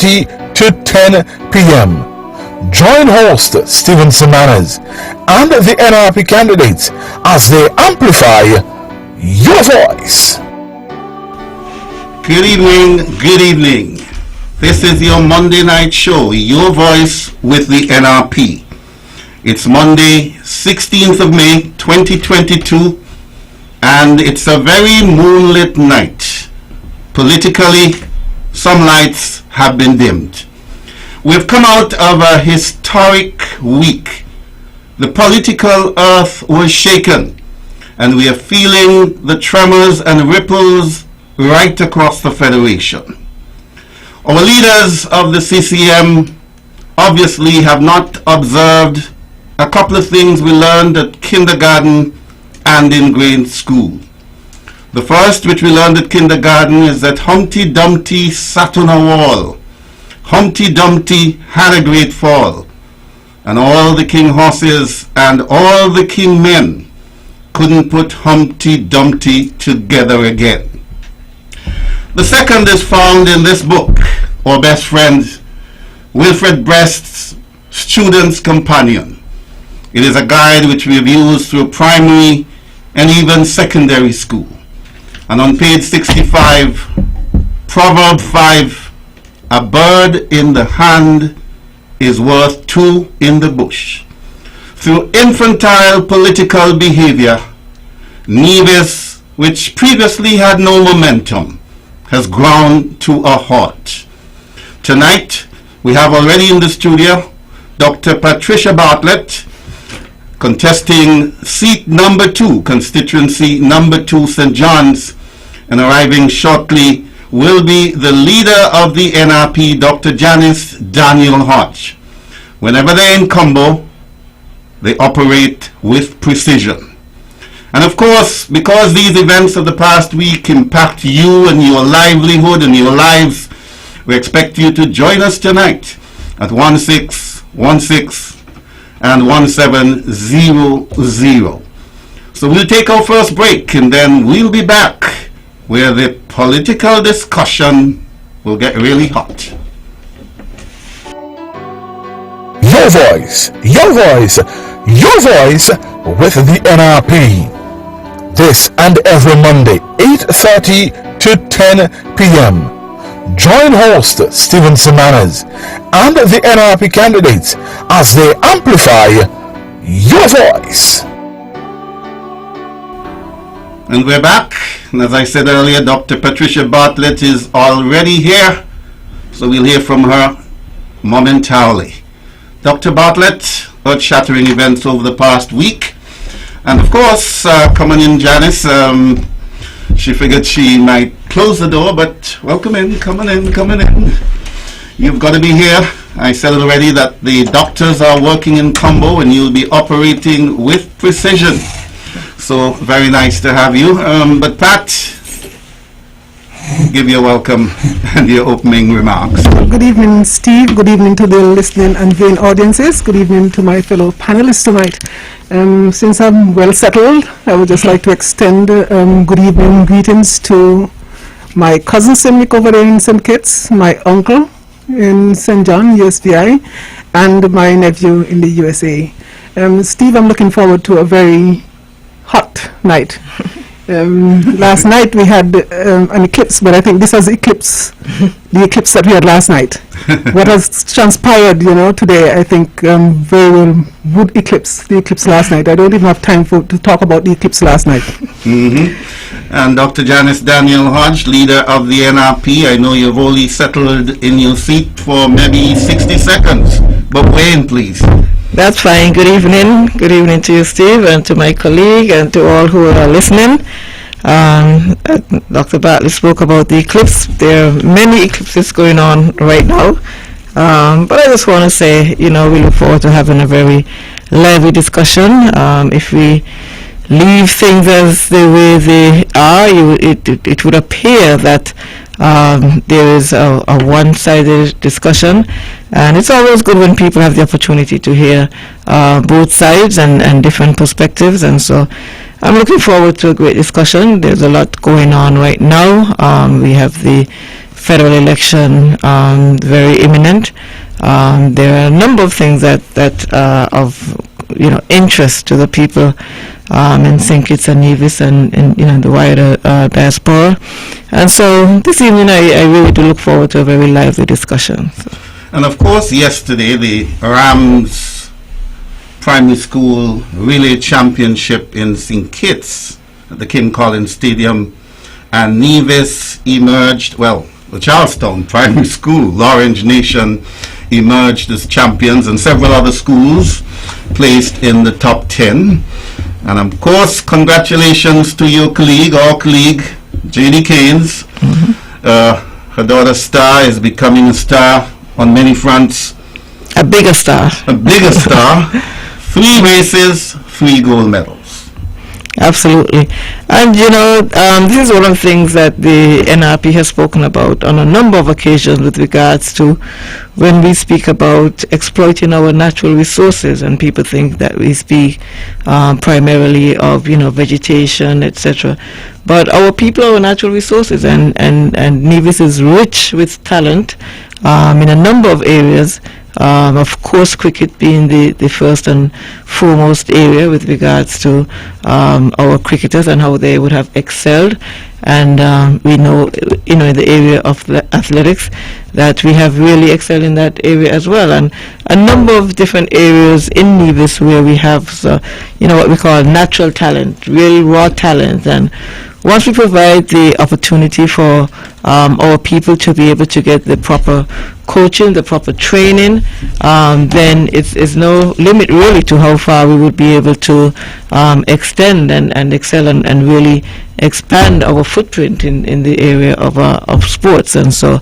8:30 to 10 p.m. Join host Stephen Semanas and the NRP candidates as they amplify your voice. Good evening, good evening. This is your Monday night show, Your Voice with the NRP. It's Monday, 16th of May, 2022, and it's a very moonlit night. Politically, some lights have been dimmed. We've come out of a historic week. The political earth was shaken, and we are feeling the tremors and ripples right across the Federation. Our leaders of the CCM obviously have not observed a couple of things we learned at kindergarten and in grade school. The first, which we learned at kindergarten, is that Humpty Dumpty sat on a wall. Humpty Dumpty had a great fall, and all the king horses and all the king men couldn't put Humpty Dumpty together again. The second is found in this book, our best friend Wilfred Brest's Student's Companion. It is a guide which we have used through primary and even secondary school. And on page 65, Proverb 5, a bird in the hand is worth two in the bush. Through infantile political behavior, Nevis, which previously had no momentum, has ground to a halt. Tonight, we have already in the studio Dr. Patricia Bartlett, contesting seat number 2, constituency number 2, St. John's, and arriving shortly will be the leader of the NRP, Dr. Janice Daniel Hodge. Whenever they're in combo, they operate with precision. And of course, because these events of the past week impact you and your livelihood and your lives, we expect you to join us tonight at 1616 and 1700. So we'll take our first break and then we'll be back where the political discussion will get really hot. Your voice, your voice, your voice with the NRP. This and every Monday, 8:30 to 10 p.m. Join host Stephen Semanas and the NRP candidates as they amplify your voice. And we're back. And as I said earlier, Dr. Patricia Bartlett is already here, so we'll hear from her momentarily. Dr. Bartlett, earth-shattering events over the past week. And of course, coming in, Janice, she figured she might close the door, but welcome in, coming in. You've got to be here. I said already that the doctors are working in combo and you'll be operating with precision. So very nice to have you. But Pat, give your welcome and your opening remarks. Good evening, Steve. Good evening to the listening and viewing audiences. Good evening to my fellow panelists tonight. Since I'm well settled, I would just like to extend good evening greetings to my cousin Simnik over there in St. Kitts, my uncle in St. John, USVI, and my nephew in the USA. Steve, I'm looking forward to a very hot night. Last night we had an eclipse, but I think this has the eclipse that we had last night. What has transpired, today, I think very well would eclipse the eclipse last night. I don't even have time to talk about the eclipse last night. And Dr. Janice Daniel Hodge, leader of the NRP, I know you've only settled in your seat for maybe 60 seconds, but weigh in, please. That's fine. Good evening. Good evening to you, Steve, and to my colleague, and to all who are listening. Dr. Bartlett spoke about the eclipse. There are many eclipses going on right now. But I just want to say, we look forward to having a very lively discussion. If we leave things as the way they are, it would appear that there is a one-sided discussion, and it's always good when people have the opportunity to hear both sides and different perspectives. And so I'm looking forward to a great discussion. There's a lot going on right now. We have the federal election very imminent. There are a number of things that are of interest to the people in St. Kitts and Nevis and the wider diaspora. And so this evening I really do look forward to a very lively discussion. So. And of course, yesterday the Rams Primary School Relay Championship in St. Kitts at the King Collins Stadium, and Nevis emerged, the Charlestown Primary School, L'Orange Nation, emerged as champions, and several other schools placed in the top 10. And of course, congratulations to your colleague, our colleague, J.D. Keynes. Her daughter Star is becoming a star on many fronts. A bigger star. A bigger star. 3 races, 3 gold medals. Absolutely. And this is one of the things that the NRP has spoken about on a number of occasions with regards to when we speak about exploiting our natural resources, and people think that we speak primarily of vegetation, etc. But our people are our natural resources, and Nevis is rich with talent in a number of areas. Of course, cricket being the first and foremost area with regards to our cricketers and how they would have excelled. And we know, in the area of athletics, that we have really excelled in that area as well. And a number of different areas in Nevis where we have, what we call natural talent, really raw talent. And once we provide the opportunity for our people to be able to get the proper coaching, the proper training, then it's no limit really to how far we would be able to extend and excel and really expand our footprint in the area of sports. And so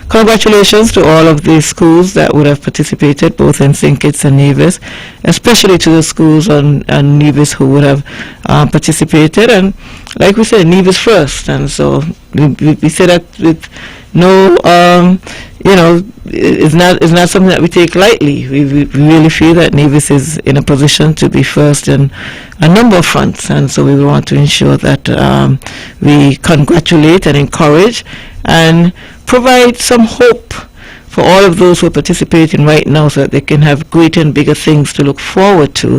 congratulations to all of the schools that would have participated, both in St. Kitts and Nevis, especially to the schools on Nevis who would have participated. And like we said, Nevis first. And so we say that with no, it's not something that we take lightly. We really feel that Nevis is in a position to be first in a number of fronts, and so we want to ensure that we congratulate and encourage and provide some hope for all of those who are participating right now, so that they can have greater and bigger things to look forward to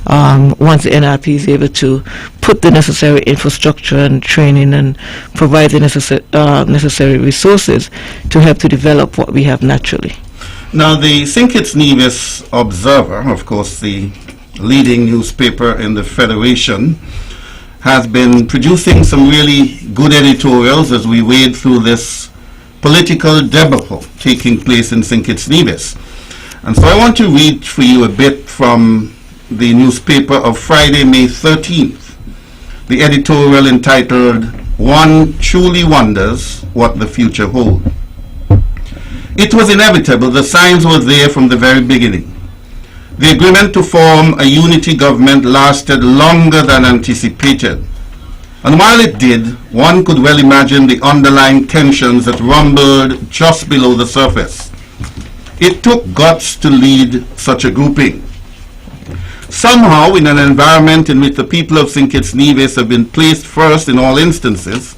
once the NRP is able to put the necessary infrastructure and training and provide the necessary resources to help to develop what we have naturally. Now, the St. Kitts Nevis Observer, of course the leading newspaper in the Federation, has been producing some really good editorials as we wade through this political debacle taking place in St. Kitts Nevis. And so I want to read for you a bit from the newspaper of Friday, May 13th, the editorial entitled, "One Truly Wonders What the Future Holds." It was inevitable. The signs were there from the very beginning. The agreement to form a unity government lasted longer than anticipated. And while it did, one could well imagine the underlying tensions that rumbled just below the surface. It took guts to lead such a grouping. Somehow, in an environment in which the people of St. Kitts Nevis have been placed first in all instances,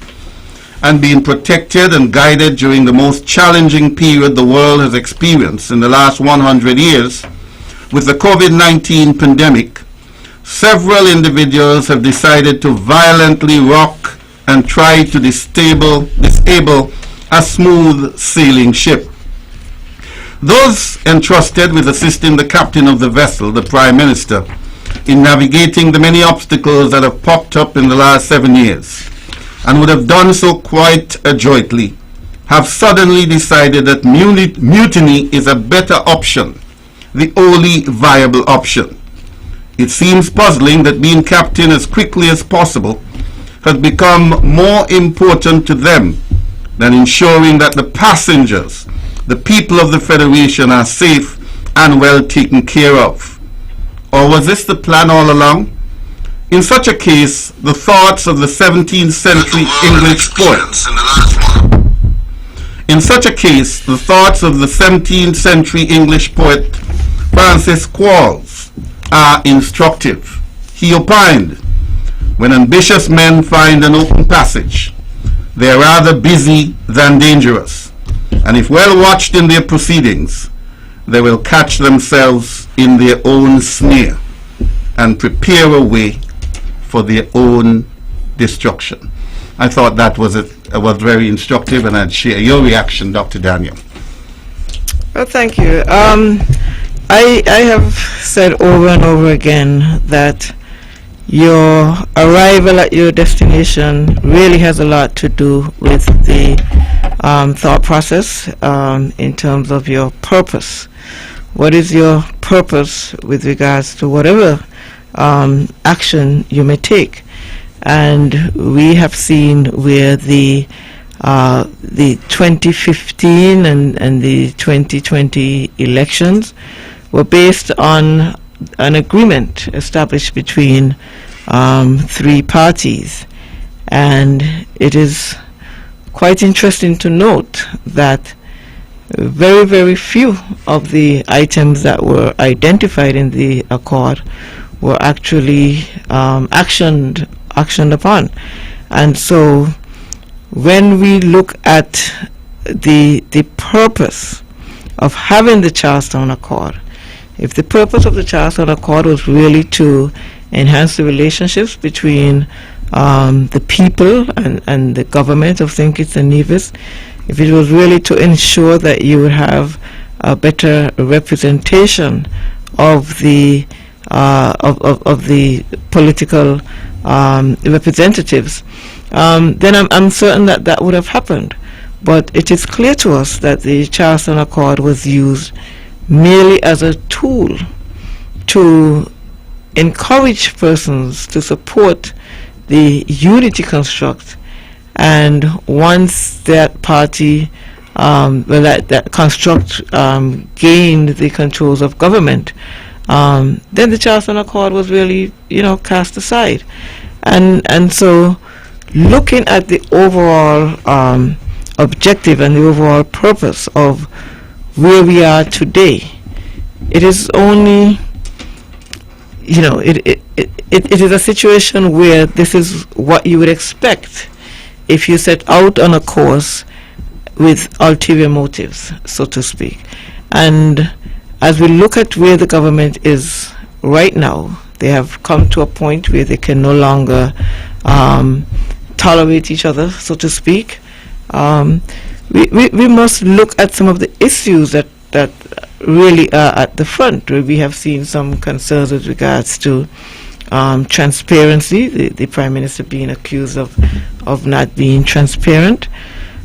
and being protected and guided during the most challenging period the world has experienced in the last 100 years, with the COVID-19 pandemic, several individuals have decided to violently rock and try to disable a smooth sailing ship. Those entrusted with assisting the captain of the vessel, the Prime Minister, in navigating the many obstacles that have popped up in the last 7 years, and would have done so quite adroitly, have suddenly decided that mutiny is a better option, the only viable option. It seems puzzling that being captain as quickly as possible has become more important to them than ensuring that the passengers, the people of the Federation, are safe and well taken care of. Or was this the plan all along? In such a case, the thoughts of the 17th century English poet. In such a case, the thoughts of the 17th century English poet Francis Quarles are instructive. He opined, When ambitious men find an open passage, they are rather busy than dangerous, and if well watched in their proceedings, they will catch themselves in their own snare and prepare a way for their own destruction. I thought that was very instructive, and I'd share your reaction, Dr. Daniel. Well, thank you. I have said over and over again that your arrival at your destination really has a lot to do with the thought process in terms of your purpose. What is your purpose with regards to whatever action you may take? And we have seen where the 2015 and the 2020 elections were based on an agreement established between three parties. And it is quite interesting to note that very, very few of the items that were identified in the accord were actually actioned upon. And so when we look at the purpose of having the Charlestown Accord, if the purpose of the Charlestown Accord was really to enhance the relationships between the people and the government of St. Kitts and Nevis, if it was really to ensure that you would have a better representation of the political representatives, then I'm certain that that would have happened. But it is clear to us that the Charlestown Accord was used merely as a tool to encourage persons to support the unity construct. And once that party, that construct gained the controls of government, then the Charlestown Accord was really, cast aside. And so looking at the overall objective and the overall purpose of where we are today, it is only, it is a situation where this is what you would expect if you set out on a course with ulterior motives, so to speak. And as we look at where the government is right now, they have come to a point where they can no longer tolerate each other, so to speak. We must look at some of the issues that really are at the front, where we have seen some concerns with regards to transparency, the Prime Minister being accused of not being transparent.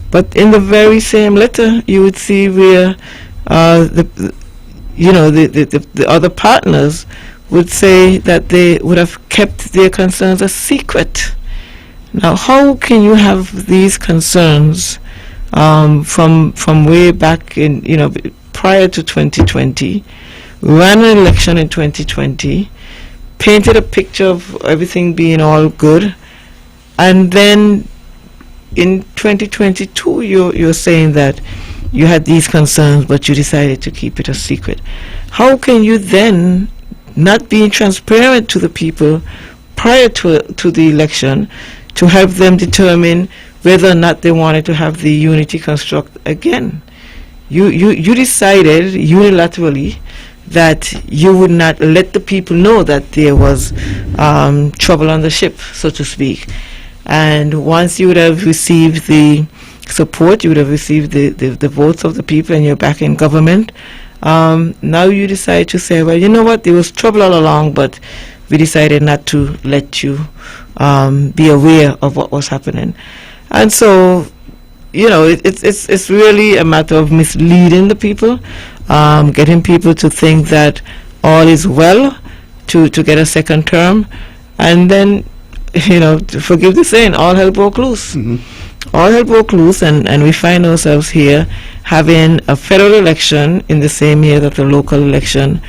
But in the very same letter, you would see where the other partners would say that they would have kept their concerns a secret. Now, how can you have these concerns from way back in, prior to 2020, ran an election in 2020, painted a picture of everything being all good, and then in 2022 you're saying that you had these concerns but you decided to keep it a secret? How can you then not being transparent to the people prior to the election to help them determine whether or not they wanted to have the unity construct again? You decided unilaterally that you would not let the people know that there was trouble on the ship, so to speak. And once you would have received the support, you would have received the votes of the people and you're back in government, now you decide to say, well, you know what, there was trouble all along, but we decided not to let you be aware of what was happening. And so, it's really a matter of misleading the people, getting people to think that all is well to get a second term, and then, forgive the saying, all hell broke loose. Mm-hmm. All hell broke loose, and we find ourselves here having a federal election in the same year that the local election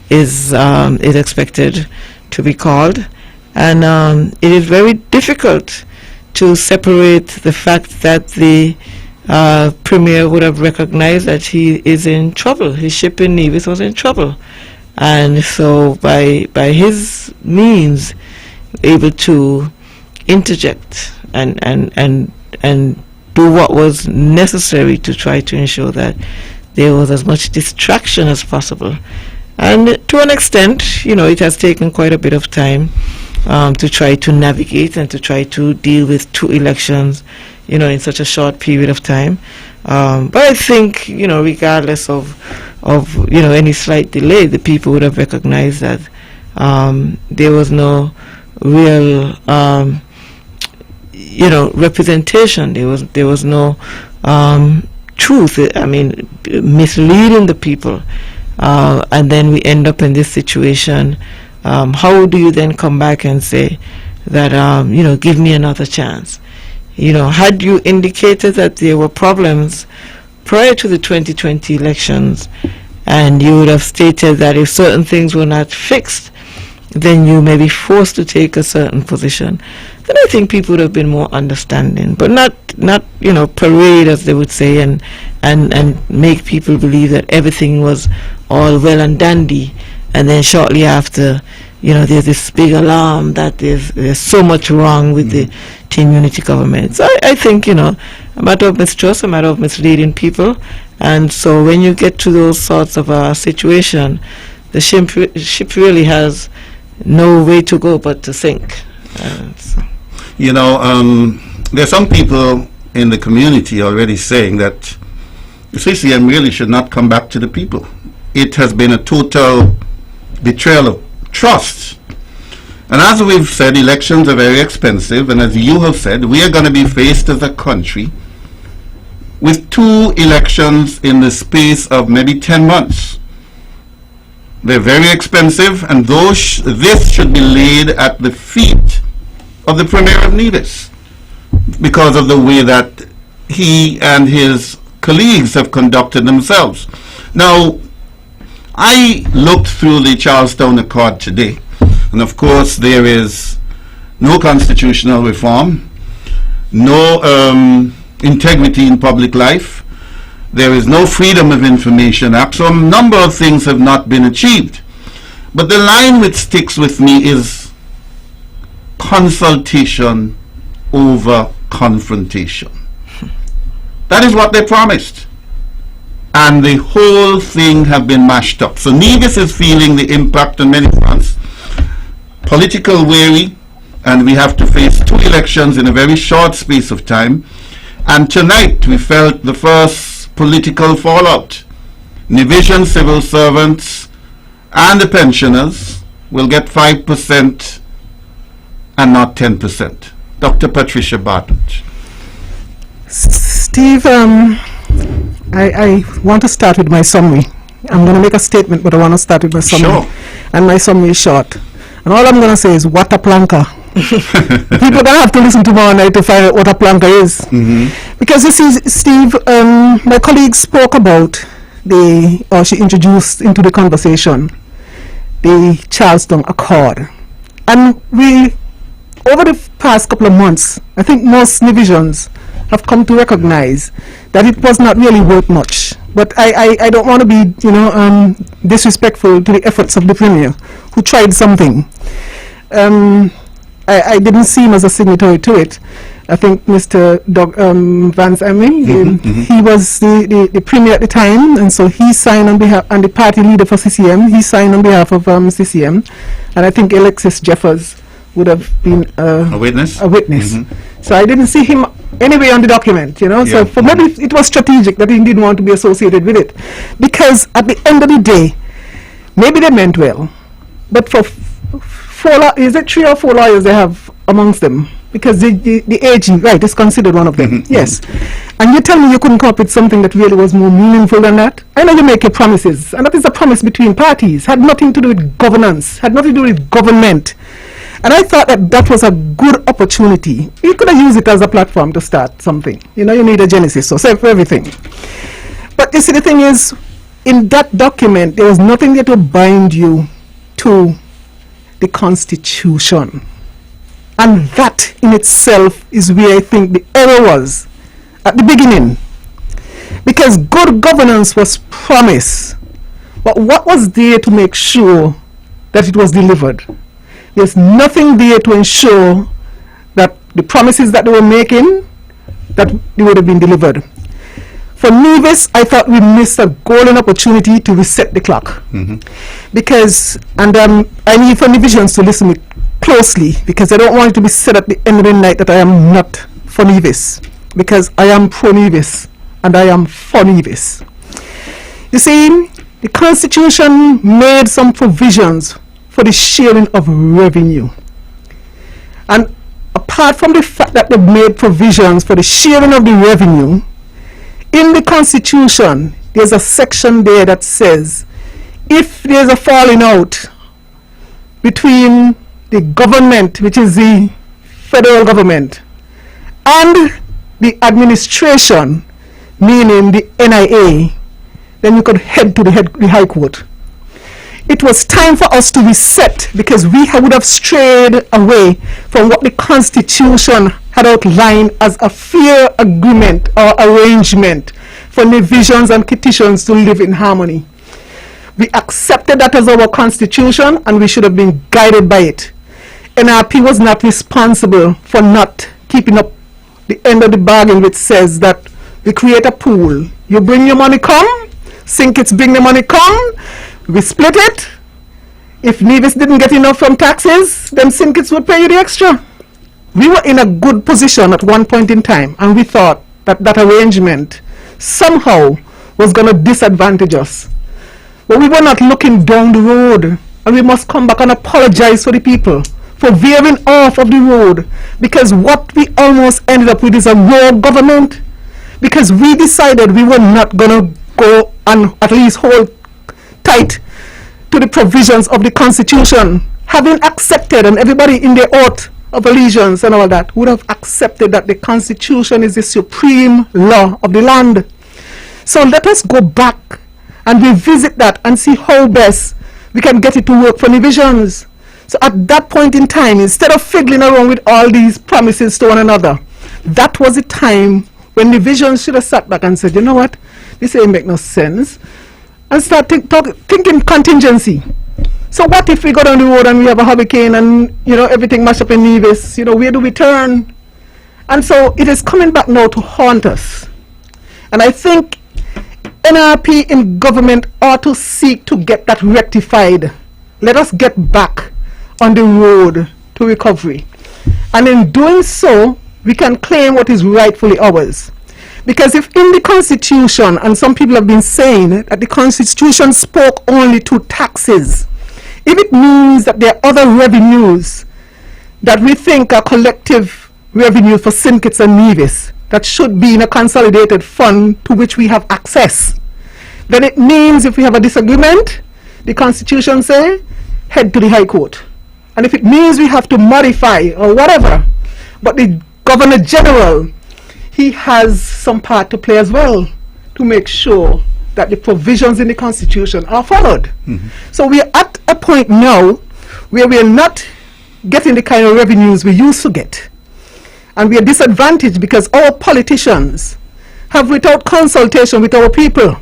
is expected to be called. And it is very difficult to separate the fact that the Premier would have recognized that he is in trouble. His ship in Nevis was in trouble. And so by his means, able to interject and do what was necessary to try to ensure that there was as much distraction as possible. And to an extent, it has taken quite a bit of time to try to navigate and to try to deal with 2 elections, in such a short period of time. But I think, regardless of any slight delay, the people would have recognized that there was no real, representation. There was no truth. I mean, misleading the people, and then we end up in this situation. How do you then come back and say that give me another chance? Had you indicated that there were problems prior to the 2020 elections, and you would have stated that if certain things were not fixed, then you may be forced to take a certain position, then I think people would have been more understanding, but not parade, as they would say, and make people believe that everything was all well and dandy, and then shortly after, there's this big alarm that there's so much wrong with the Team Unity government. So I think, a matter of mistrust, a matter of misleading people, and so when you get to those sorts of situation, the ship really has no way to go but to sink. There's some people in the community already saying that the CCM really should not come back to the people. It has been a total betrayal of trust. And as we've said, elections are very expensive, and as you have said, we are going to be faced as a country with 2 elections in the space of maybe 10 months. They're very expensive, and this should be laid at the feet of the Premier of Nevis because of the way that he and his colleagues have conducted themselves. Now, I looked through the Charlestown Accord today, and of course there is no constitutional reform, no integrity in public life, there is no Freedom of Information Act, so a number of things have not been achieved. But the line which sticks with me is consultation over confrontation. That is what they promised. And the whole thing have been mashed up. So Nevis is feeling the impact on many fronts. Political weary, and we have to face 2 elections in a very short space of time. And tonight we felt the first political fallout. Nevisian civil servants and the pensioners will get 5% and not 10%. Dr. Patricia Bartlett. Steve, I want to start with my summary. I'm going to make a statement, but I want to start with my summary. Sure. And my summary is short. And all I'm going to say is, what a planker. People are going to have to listen tomorrow night to find out what a planker is. Mm-hmm. Because you see, Steve, my colleague spoke about she introduced into the conversation the Charlestown Accord. And we, over the past couple of months, I think most Nevisians have come to recognize that it was not really worth much. But I don't want to be, disrespectful to the efforts of the Premier, who tried something. I didn't see him as a signatory to it. I think Mr. Vance Emmy, he was the Premier at the time, and so he signed on behalf, and the party leader for CCM, he signed on behalf of CCM, and I think Alexis Jeffers would have been a witness. So I didn't see him anyway on the document, so for maybe it was strategic that he didn't want to be associated with it, because at the end of the day, maybe they meant well, but for 3 or 4 lawyers they have amongst them, because the AG, right, is considered one of them. Yes. And you tell me you couldn't come up with something that really was more meaningful than that? I know you make your promises, and that is a promise between parties, had nothing to do with governance, had nothing to do with government. And I thought that was a good opportunity. You could have used it as a platform to start something. You need a genesis, so say for everything. But you see, the thing is, in that document, there was nothing there to bind you to the Constitution. And that in itself is where I think the error was at the beginning. Because good governance was promised. But what was there to make sure that it was delivered? There's nothing there to ensure that the promises that they were making, that they would have been delivered. For Nevis, I thought we missed a golden opportunity to reset the clock. Because, and I need for Nevisians to listen closely, because I don't want it to be said at the end of the night that I am not for Nevis, because I am pro Nevis and I am for Nevis. You see, the Constitution made some provisions for the sharing of revenue. And apart from the fact that they made provisions for the sharing of the revenue, in the Constitution, there's a section there that says, if there's a falling out between the government, which is the federal government, and the administration, meaning the NIA, then you could head to the High Court. It was time for us to reset, because we would have strayed away from what the Constitution had outlined as a fair agreement or arrangement for Nevisians and Kittitians to live in harmony. We accepted that as our Constitution, and we should have been guided by it. NRP was not responsible for not keeping up the end of the bargain, which says that we create a pool. You bring your money, come. Sinkits bring the money, come. We split it. If Nevis didn't get enough from taxes, then Sinkits would pay you the extra. We were in a good position at one point in time, and we thought that that arrangement somehow was going to disadvantage us. But we were not looking down the road, and we must come back and apologize for the people for veering off of the road, because what we almost ended up with is a rogue government, because we decided we were not going to go and at least hold tight to the provisions of the Constitution, having accepted, and everybody in their oath of allegiance and all that would have accepted that the Constitution is the supreme law of the land. So let us go back and revisit that and see how best we can get it to work for Nevisians. So at that point in time, instead of fiddling around with all these promises to one another, that was the time when Nevisians should have sat back and said, you know what, this ain't make no sense, and start thinking contingency. So what if we go down the road and we have a hurricane and, you know, everything mash up in Nevis, you know, where do we turn? And so it is coming back now to haunt us. And I think NRP in government ought to seek to get that rectified. Let us get back on the road to recovery. And in doing so, we can claim what is rightfully ours. Because if in the Constitution, and some people have been saying that the Constitution spoke only to taxes, if it means that there are other revenues that we think are collective revenue for Sinkits and Nevis that should be in a consolidated fund to which we have access, then it means if we have a disagreement, the Constitution say, head to the High Court. And if it means we have to modify or whatever, but the Governor General, he has some part to play as well to make sure that the provisions in the Constitution are followed. So we are at a point now where we are not getting the kind of revenues we used to get. And we are disadvantaged because our politicians have, without consultation with our people,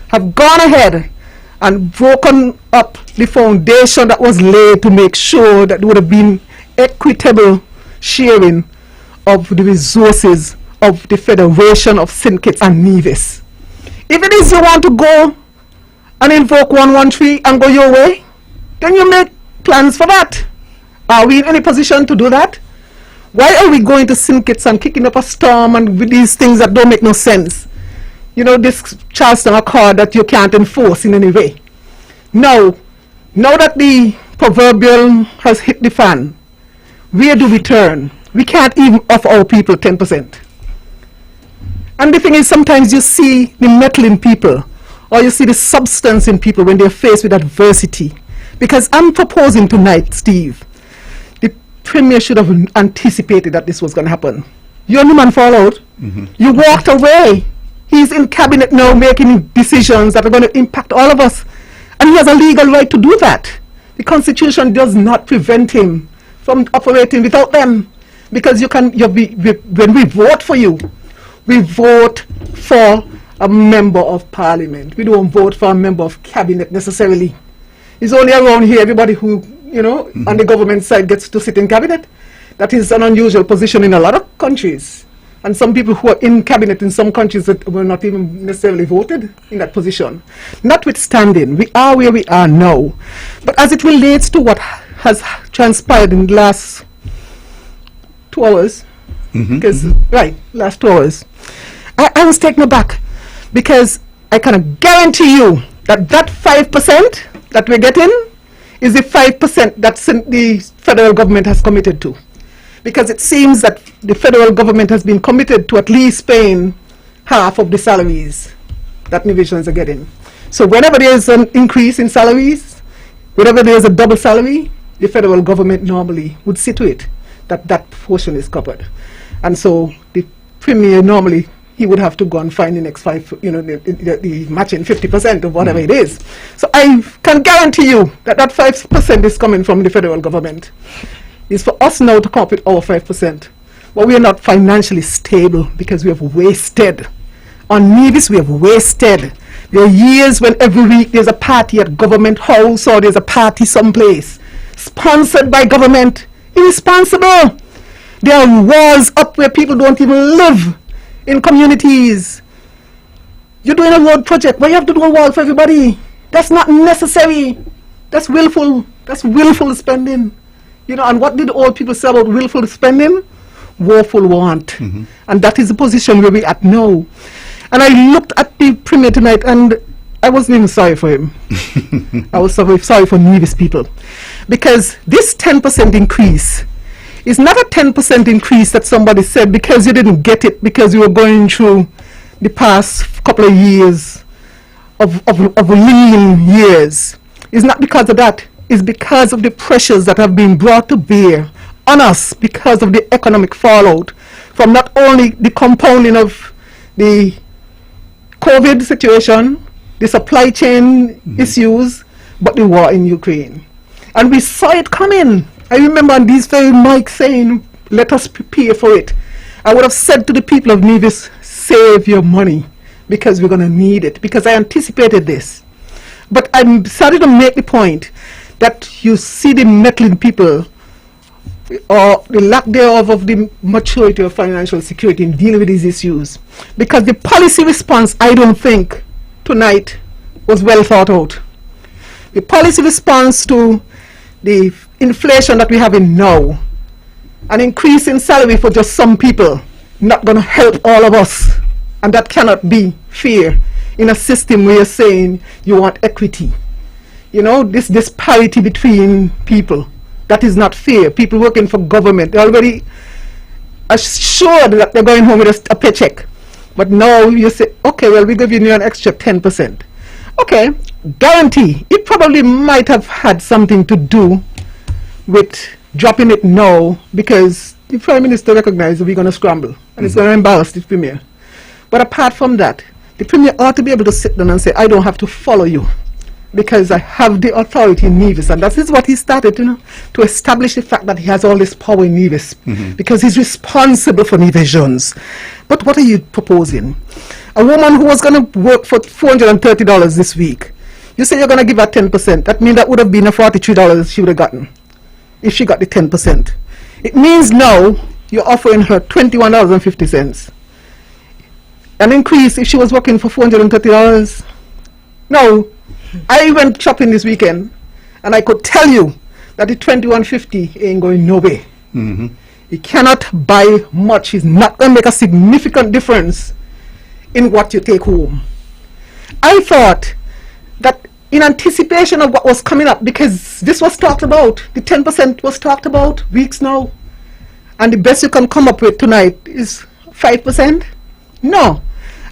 have gone ahead and broken up the foundation that was laid to make sure that there would have been equitable sharing of the resources of the Federation of Sinkits and Nevis. If it is you want to go and invoke 113 and go your way, then you make plans for that. Are we in any position to do that? Why are we going to Sinkits and kicking up a storm and with these things that don't make no sense? You know, this Charleston Accord that you can't enforce in any way. Now that the proverbial has hit the fan, where do we turn? We can't even offer our people 10%. And the thing is, sometimes you see the metal in people, or you see the substance in people when they're faced with adversity. Because I'm proposing tonight, Steve, the Premier should have anticipated that this was going to happen. Your new man followed. You walked away. He's in cabinet now making decisions that are going to impact all of us. And he has a legal right to do that. The Constitution does not prevent him from operating without them. Because when we vote for you, we vote for a member of parliament. We don't vote for a member of cabinet necessarily. It's only around here everybody who, you know, on the government side gets to sit in cabinet. That is an unusual position in a lot of countries. And some people who are in cabinet in some countries that were not even necessarily voted in that position. Notwithstanding, we are where we are now. But as it relates to what has transpired in the last 2 hours, last 2 hours, I was taken aback, because I can guarantee you that 5% that we're getting is the 5% that the federal government has committed to. Because it seems that the federal government has been committed to at least paying half of the salaries that Nivisions are getting. So whenever there's an increase in salaries, whenever there's a double salary, the federal government normally would see to it that that portion is covered. And so the Premier normally, he would have to go and find the next the matching 50% of whatever it is. So I can guarantee you that 5% is coming from the federal government. It's for us now to come up with our 5%. But we are not financially stable because we have wasted. On Nevis, we have wasted. There are years when every week there's a party at government house or there's a party someplace, sponsored by government. Irresponsible. There are walls up where people don't even live in communities. You're doing a road project, why you have to do a wall for everybody? That's not necessary. That's willful. That's willful spending. And what did old people say about willful spending? Woeful want. And that is the position where we're at now. And I looked at the Premier tonight and I wasn't even sorry for him. I was sorry for Nevis people. Because this 10% increase is not a 10% increase that somebody said because you didn't get it because you were going through the past couple of years of lean years. It's not because of that. It's because of the pressures that have been brought to bear on us because of the economic fallout from not only the compounding of the COVID situation, the supply chain issues, but the war in Ukraine. And we saw it coming. I remember on these very mics saying, let us prepare for it. I would have said to the people of Nevis, save your money because we're going to need it, because I anticipated this. But I'm starting to make the point that you see the meddling people or the lack thereof of the maturity of financial security in dealing with these issues. Because the policy response, I don't think, tonight was well thought out. The policy response to the inflation that we have in now, an increase in salary for just some people, not going to help all of us. And that cannot be fair in a system where you're saying you want equity. This disparity between people, that is not fair. People working for government, they're already assured that they're going home with a paycheck. But now you say, okay, well, we're giving you an extra 10%. Okay, guarantee, it probably might have had something to do with dropping it now because the Prime Minister recognized that we're going to scramble and it's going to embarrass the Premier. But apart from that, the Premier ought to be able to sit down and say, I don't have to follow you because I have the authority in Nevis. And that is what he started, to establish the fact that he has all this power in Nevis because he's responsible for Nevisians. But what are you proposing? A woman who was going to work for $430 this week, you say you're going to give her 10%. That means that would have been a $43 she would have gotten if she got the 10%. It means now you're offering her $21.50. An increase if she was working for $430. No, I went shopping this weekend and I could tell you that the $21.50 ain't going nowhere. You cannot buy much. It's not going to make a significant difference in what you take home. I thought that in anticipation of what was coming up, because this was talked about, the 10% was talked about weeks now, and the best you can come up with tonight is 5%? No.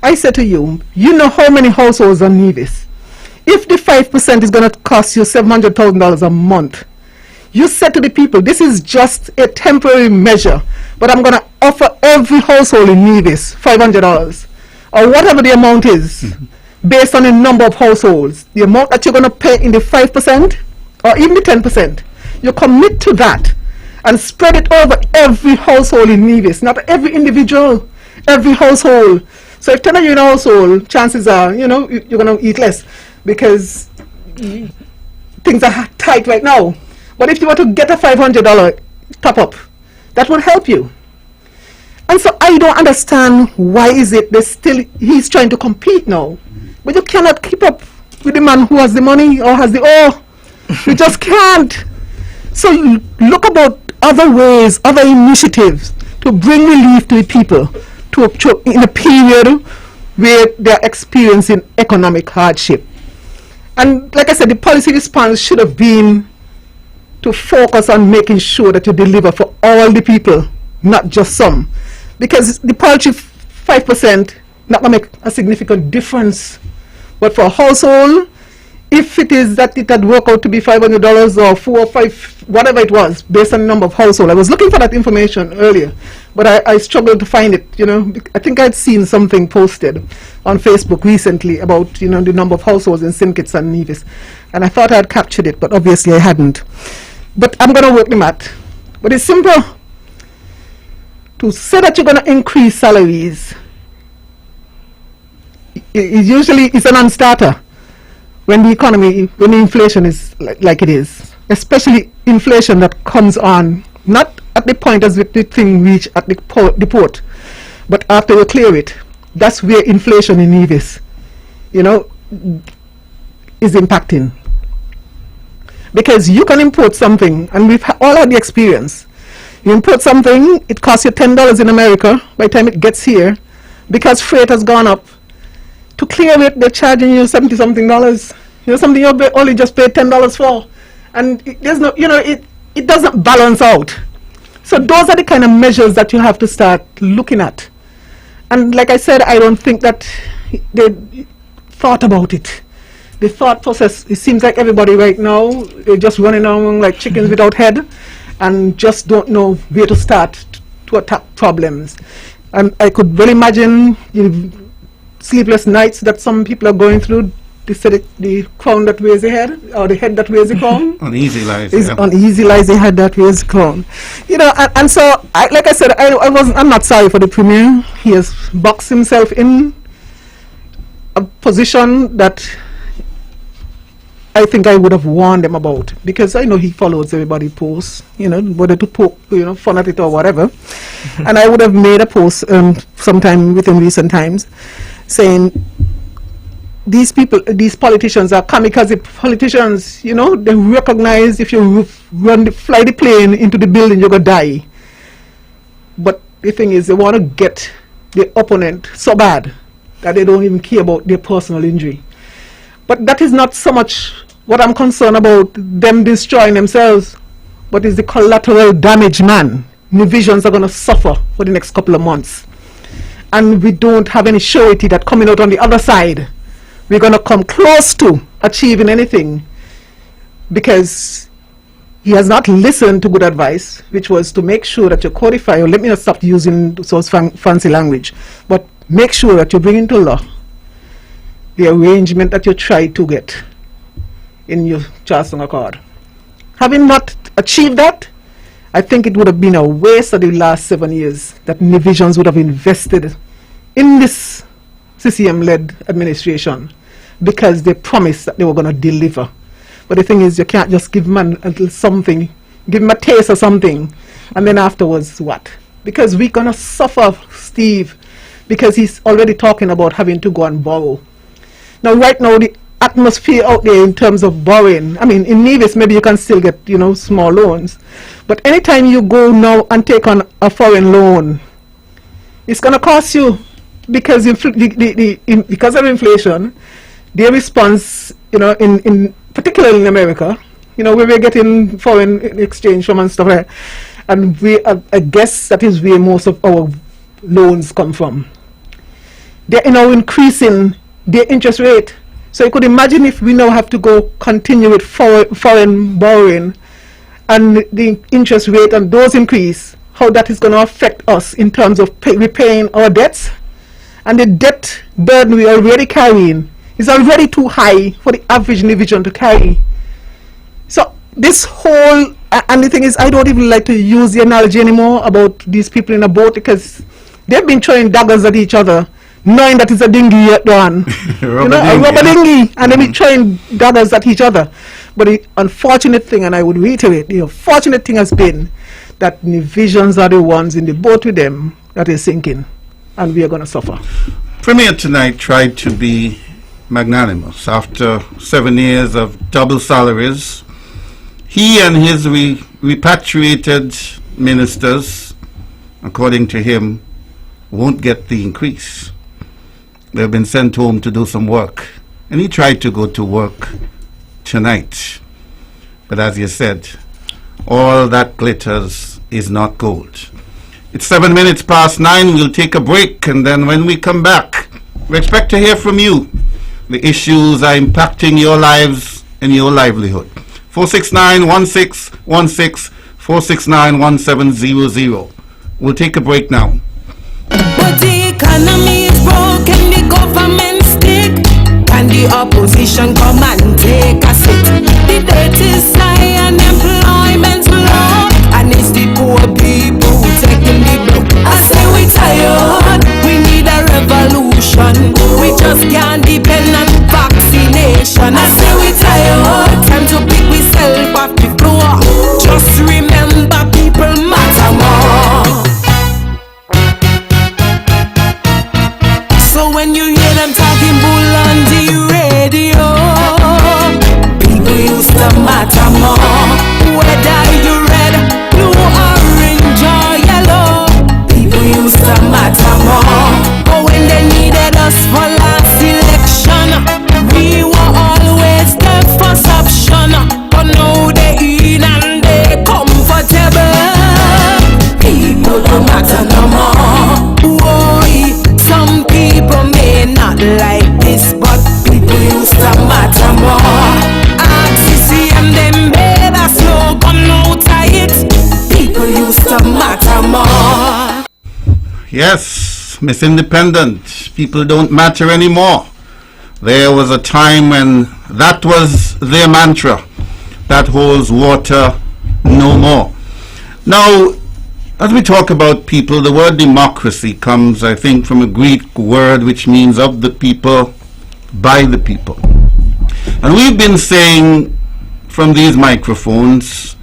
I said to you, you know how many households are Nevis. If the 5% is going to cost you $700,000 a month, you said to the people, this is just a temporary measure, but I'm going to offer every household in Nevis $500 or whatever the amount is, based on the number of households, the amount that you're going to pay in the 5% or even the 10%. You commit to that and spread it over every household in Nevis, not every individual, every household. So if 10 of you in a household, chances are, you're going to eat less because things are tight right now. But if you were to get a $500 top up, that would help you. And so I don't understand why is it he's trying to compete now. But you cannot keep up with the man who has the money or has the oil. You just can't. So look about other ways, other initiatives to bring relief to the people in a period where they're experiencing economic hardship. And like I said, the policy response should have been to focus on making sure that you deliver for all the people, not just some. Because the poultry 5% not going to make a significant difference. But for a household, if it is that it had worked out to be $500 or 4 or 5, whatever it was, based on the number of households. I was looking for that information earlier, but I struggled to find it. I think I'd seen something posted on Facebook recently about, the number of households in St. Kitts and Nevis. And I thought I had captured it, but obviously I hadn't. But I'm going to work the math. But it's simple. To say that you're going to increase salaries, it's a non-starter. When the inflation is like it is, especially inflation that comes on, not at the point as the thing reach at the port, but after you clear it, that's where inflation in Nevis, is impacting. Because you can import something, and we've all had the experience. You import something, it costs you $10 in America by the time it gets here, because freight has gone up. To clear it, they're charging you $70-something. Something you only just paid $10 for, and there's no, it doesn't balance out. So those are the kind of measures that you have to start looking at. And like I said, I don't think that they thought about it. The thought process, it seems like everybody right now, they're just running around like chickens without head, and just don't know where to start to attack problems. And I could well imagine sleepless nights that some people are going through. They said the crown that wears the head, or the head that wears the crown. Uneasy lies. Uneasy lies the head that wears the crown. And so, like I said, I'm not sorry for the Premier. He has boxed himself in a position that I think I would have warned them about, because I know he follows everybody posts, whether to poke, fun at it or whatever. And I would have made a post sometime within recent times saying, these politicians are kamikaze politicians. They recognize if you fly the plane into the building, you're going to die. But the thing is, they want to get the opponent so bad that they don't even care about their personal injury. But that is not so much what I'm concerned about, them destroying themselves, but is the collateral damage, man. Divisions are going to suffer for the next couple of months. And we don't have any surety that coming out on the other side, we're going to come close to achieving anything, because he has not listened to good advice, which was to make sure that you codify, or let me not stop using those fancy language, but make sure that you bring into law the arrangement that you tried to get in your Charleston Accord. Having not achieved that, I think it would have been a waste of the last 7 years that Nivisions would have invested in this CCM-led administration, because they promised that they were going to deliver. But the thing is, you can't just give man a little something, give him a taste of something, and then afterwards what? Because we're going to suffer, Steve, because he's already talking about having to go and borrow. Now, right now, the atmosphere out there in terms of borrowing, I mean, in Nevis, maybe you can still get, small loans. But anytime you go now and take on a foreign loan, it's going to cost you, because because of inflation, their response, particularly in America, where we're getting foreign exchange from and stuff like that, and I guess that is where most of our loans come from. They're increasing their interest rate. So you could imagine if we now have to continue with foreign borrowing, and the interest rate and those increase, how that is going to affect us in terms of repaying our debts. And the debt burden we are already carrying is already too high for the average Nivision to carry. So this whole, and the thing is, I don't even like to use the analogy anymore about these people in a boat, because they've been throwing daggers at each other, knowing that it's a dinghy at one, a rubber dinghy, and they've been throwing daggers at each other. But the unfortunate thing, and I would reiterate, the unfortunate thing has been that the visions are the ones in the boat with them that is sinking, and we are going to suffer. Premier tonight tried to be magnanimous. After 7 years of double salaries, he and his repatriated ministers, according to him, won't get the increase. They've been sent home to do some work. And he tried to go to work tonight. But as you said, all that glitters is not gold. It's 7 minutes past 9. We'll take a break, and then when we come back, we expect to hear from you. The issues are impacting your lives and your livelihood. 469-1616, 469-1700. We'll take a break now. But the economy is broken, the government stick, and the opposition come and take a seat. The debt is high and employment's low, and it's the poor people who taking the blow. I say we tired, we need a revolution. We just can't depend on vaccination. I say we tired, time to pick myself off the floor. Just remember people matter more. So when you hear them talking bull on the radio, people used to matter more. Whether you red, blue, orange or yellow, people used to matter more. But when they needed us for last election, we were always the first option. But now they in and they comfortable. People don't matter no more. Boy, some people may not like this, but people used to matter more. RCCM them made a slogan out of it. People used to matter more. Yes, Miss Independent, people don't matter anymore. There was a time when that was their mantra. That holds water no more. Now, as we talk about people, the word democracy comes, I think, from a Greek word which means of the people, by the people. And we've been saying from these microphones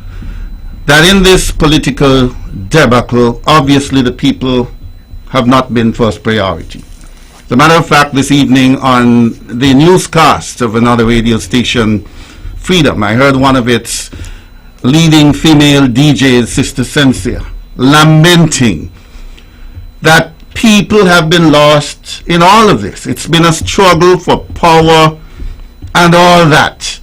that in this political debacle, obviously the people have not been first priority. As a matter of fact, this evening on the newscast of another radio station, Freedom, I heard one of its leading female DJs, Sister Sensia, lamenting that people have been lost in all of this. It's been a struggle for power and all that.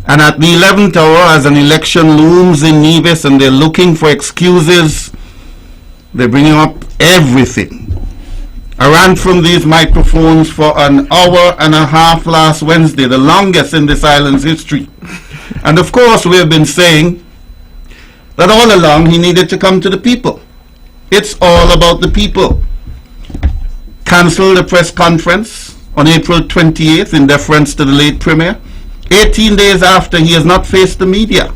And at the 11th hour, as an election looms in Nevis and they're looking for excuses, they're bringing up everything. I ran from these microphones for an hour and a half last Wednesday, the longest in this island's history. And of course, we have been saying that all along he needed to come to the people. It's all about the people. Cancel the press conference on April 28th in deference to the late Premier. 18 days after, he has not faced the media.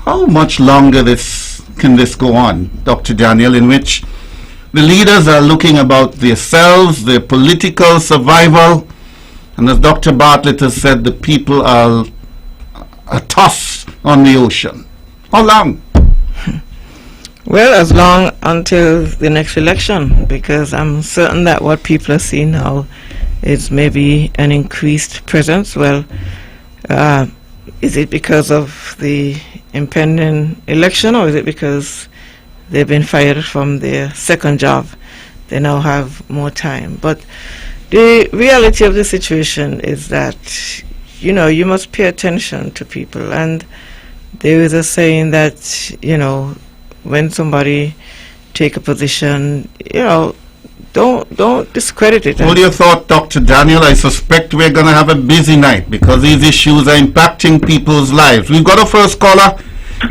How much longer can this go on, Dr. Daniel, in which the leaders are looking about themselves, their political survival, and as Dr. Bartlett has said, the people are a toss on the ocean? How long? Well, as long until the next election, because I'm certain that what people are seeing now is maybe an increased presence. Well, is it because of the impending election, or is it because they've been fired from their second job? They now have more time. But the reality of the situation is that, you know, you must pay attention to people. And there is a saying that, you know, when somebody take a position, you know, don't discredit it. What do you thought, Dr. Daniel? I suspect we're going to have a busy night because these issues are impacting people's lives. We've got a first caller.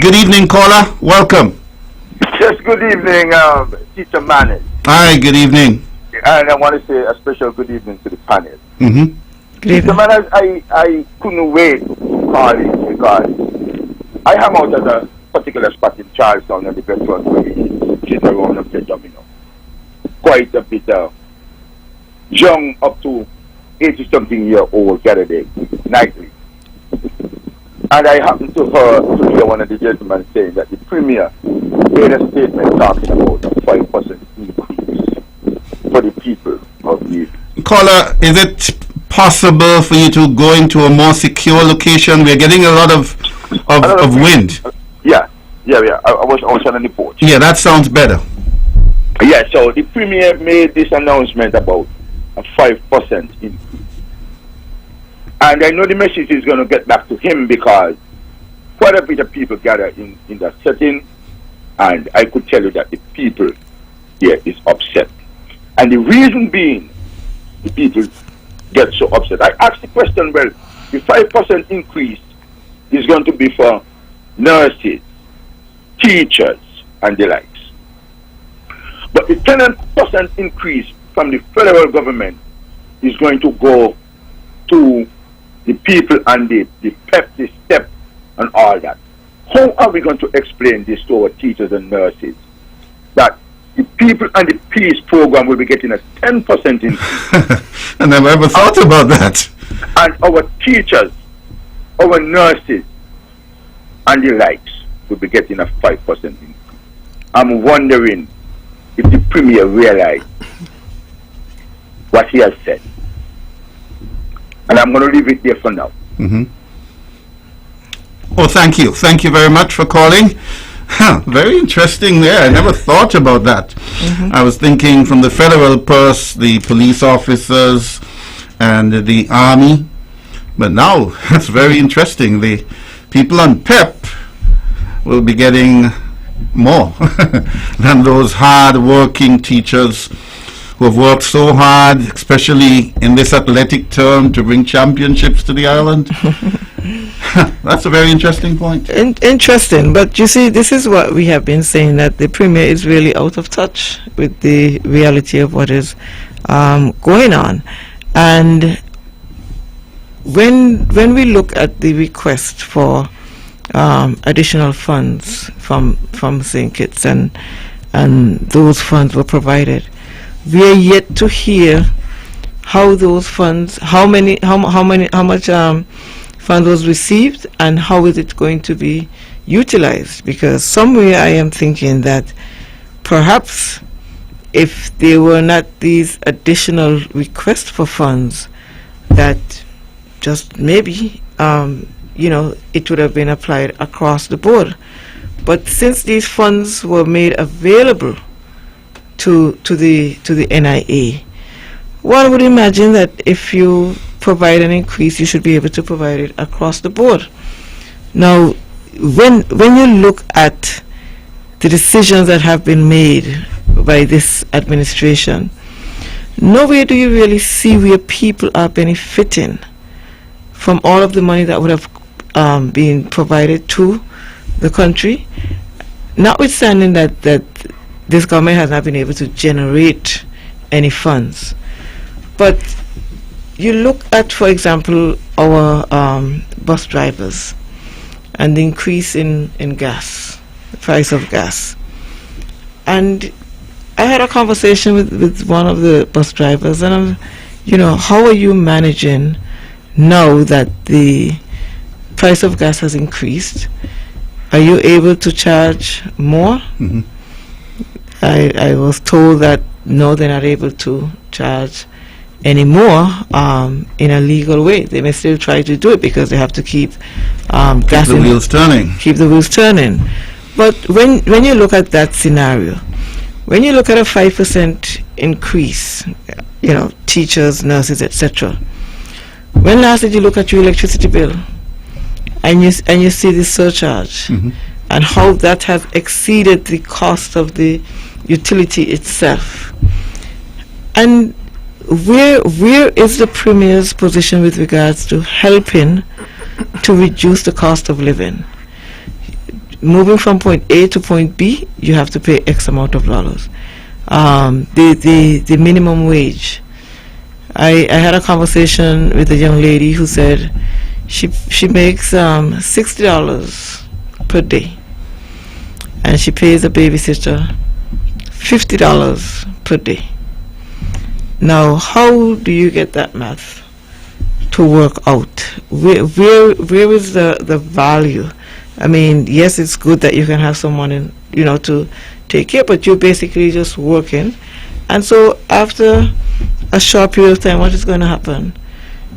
Good evening, caller. Welcome. Yes, good evening, Teacher Manis. Hi, good evening. And I want to say a special good evening to the panel. Mm-hmm. Good evening. Teacher Manis, I couldn't wait to call in because I am out at a particular spot in Charlestown and the Veterans Police, which is around up the Domino. Quite a bit young up to 80-something-year-old gathered nightly. And I happened to hear one of the gentlemen saying that the Premier made a statement talking about a 5% increase for the people of the... Caller, is it possible for you to go into a more secure location? We're getting a lot of wind. Yeah. I was on the porch. Yeah, that sounds better. Yeah, so the Premier made this announcement about a 5% increase. And I know the message is going to get back to him because quite a bit of people gather in that setting, and I could tell you that the people here is upset. And the reason being the people get so upset. I asked the question, well, the 5% increase is going to be for nurses, teachers, and the likes. But the 10% increase from the federal government is going to go to the people and the PEP, the STEP, and all that. How are we going to explain this to our teachers and nurses? That the people and the peace program will be getting a 10% increase. I never ever thought about that. And our teachers, our nurses, and the likes will be getting a 5% increase. I'm wondering if the Premier realized what he has said. And I'm going to leave it there for now. Oh, thank you. Thank you very much for calling. Very interesting there. I never thought about that. I was thinking from the federal purse, the police officers and the army. But now, that's very interesting. The people on PEP will be getting more than those hard-working teachers who have worked so hard, especially in this athletic term, to bring championships to the island. That's a very interesting point. Interesting, but you see, this is what we have been saying, that the Premier is really out of touch with the reality of what is going on. And when we look at the request for additional funds from St. Kitts, and those funds were provided, we are yet to hear how those funds, how much fund was received, and how is it going to be utilized. Because somewhere I am thinking that perhaps if there were not these additional requests for funds, that just maybe it would have been applied across the board. But since these funds were made available to the NIA, one would imagine that if you provide an increase, you should be able to provide it across the board. Now, when you look at the decisions that have been made by this administration, nowhere do you really see where people are benefiting from all of the money that would have been provided to the country, notwithstanding that this government has not been able to generate any funds. But you look at, for example, our bus drivers and the increase in gas, the price of gas. And I had a conversation with one of the bus drivers, and how are you managing now that the price of gas has increased? Are you able to charge more? I was told that no, they're not able to charge anymore in a legal way. They may still try to do it because they have to keep gas, the wheels turning. Keep the wheels turning. But when you look at that scenario, when you look at a 5% increase, teachers, nurses, etc., when last did you look at your electricity bill and you see the surcharge and how that has exceeded the cost of the utility itself? And where is the Premier's position with regards to helping to reduce the cost of living? Moving from point A to point B, you have to pay X amount of dollars. The minimum wage. I had a conversation with a young lady who said she makes $60 per day, and she pays a babysitter $50 per day. Now, how do you get that math to work out? Where is the value? I mean, yes, it's good that you can have someone in, to take care, but you're basically just working. And so after a short period of time, what is going to happen?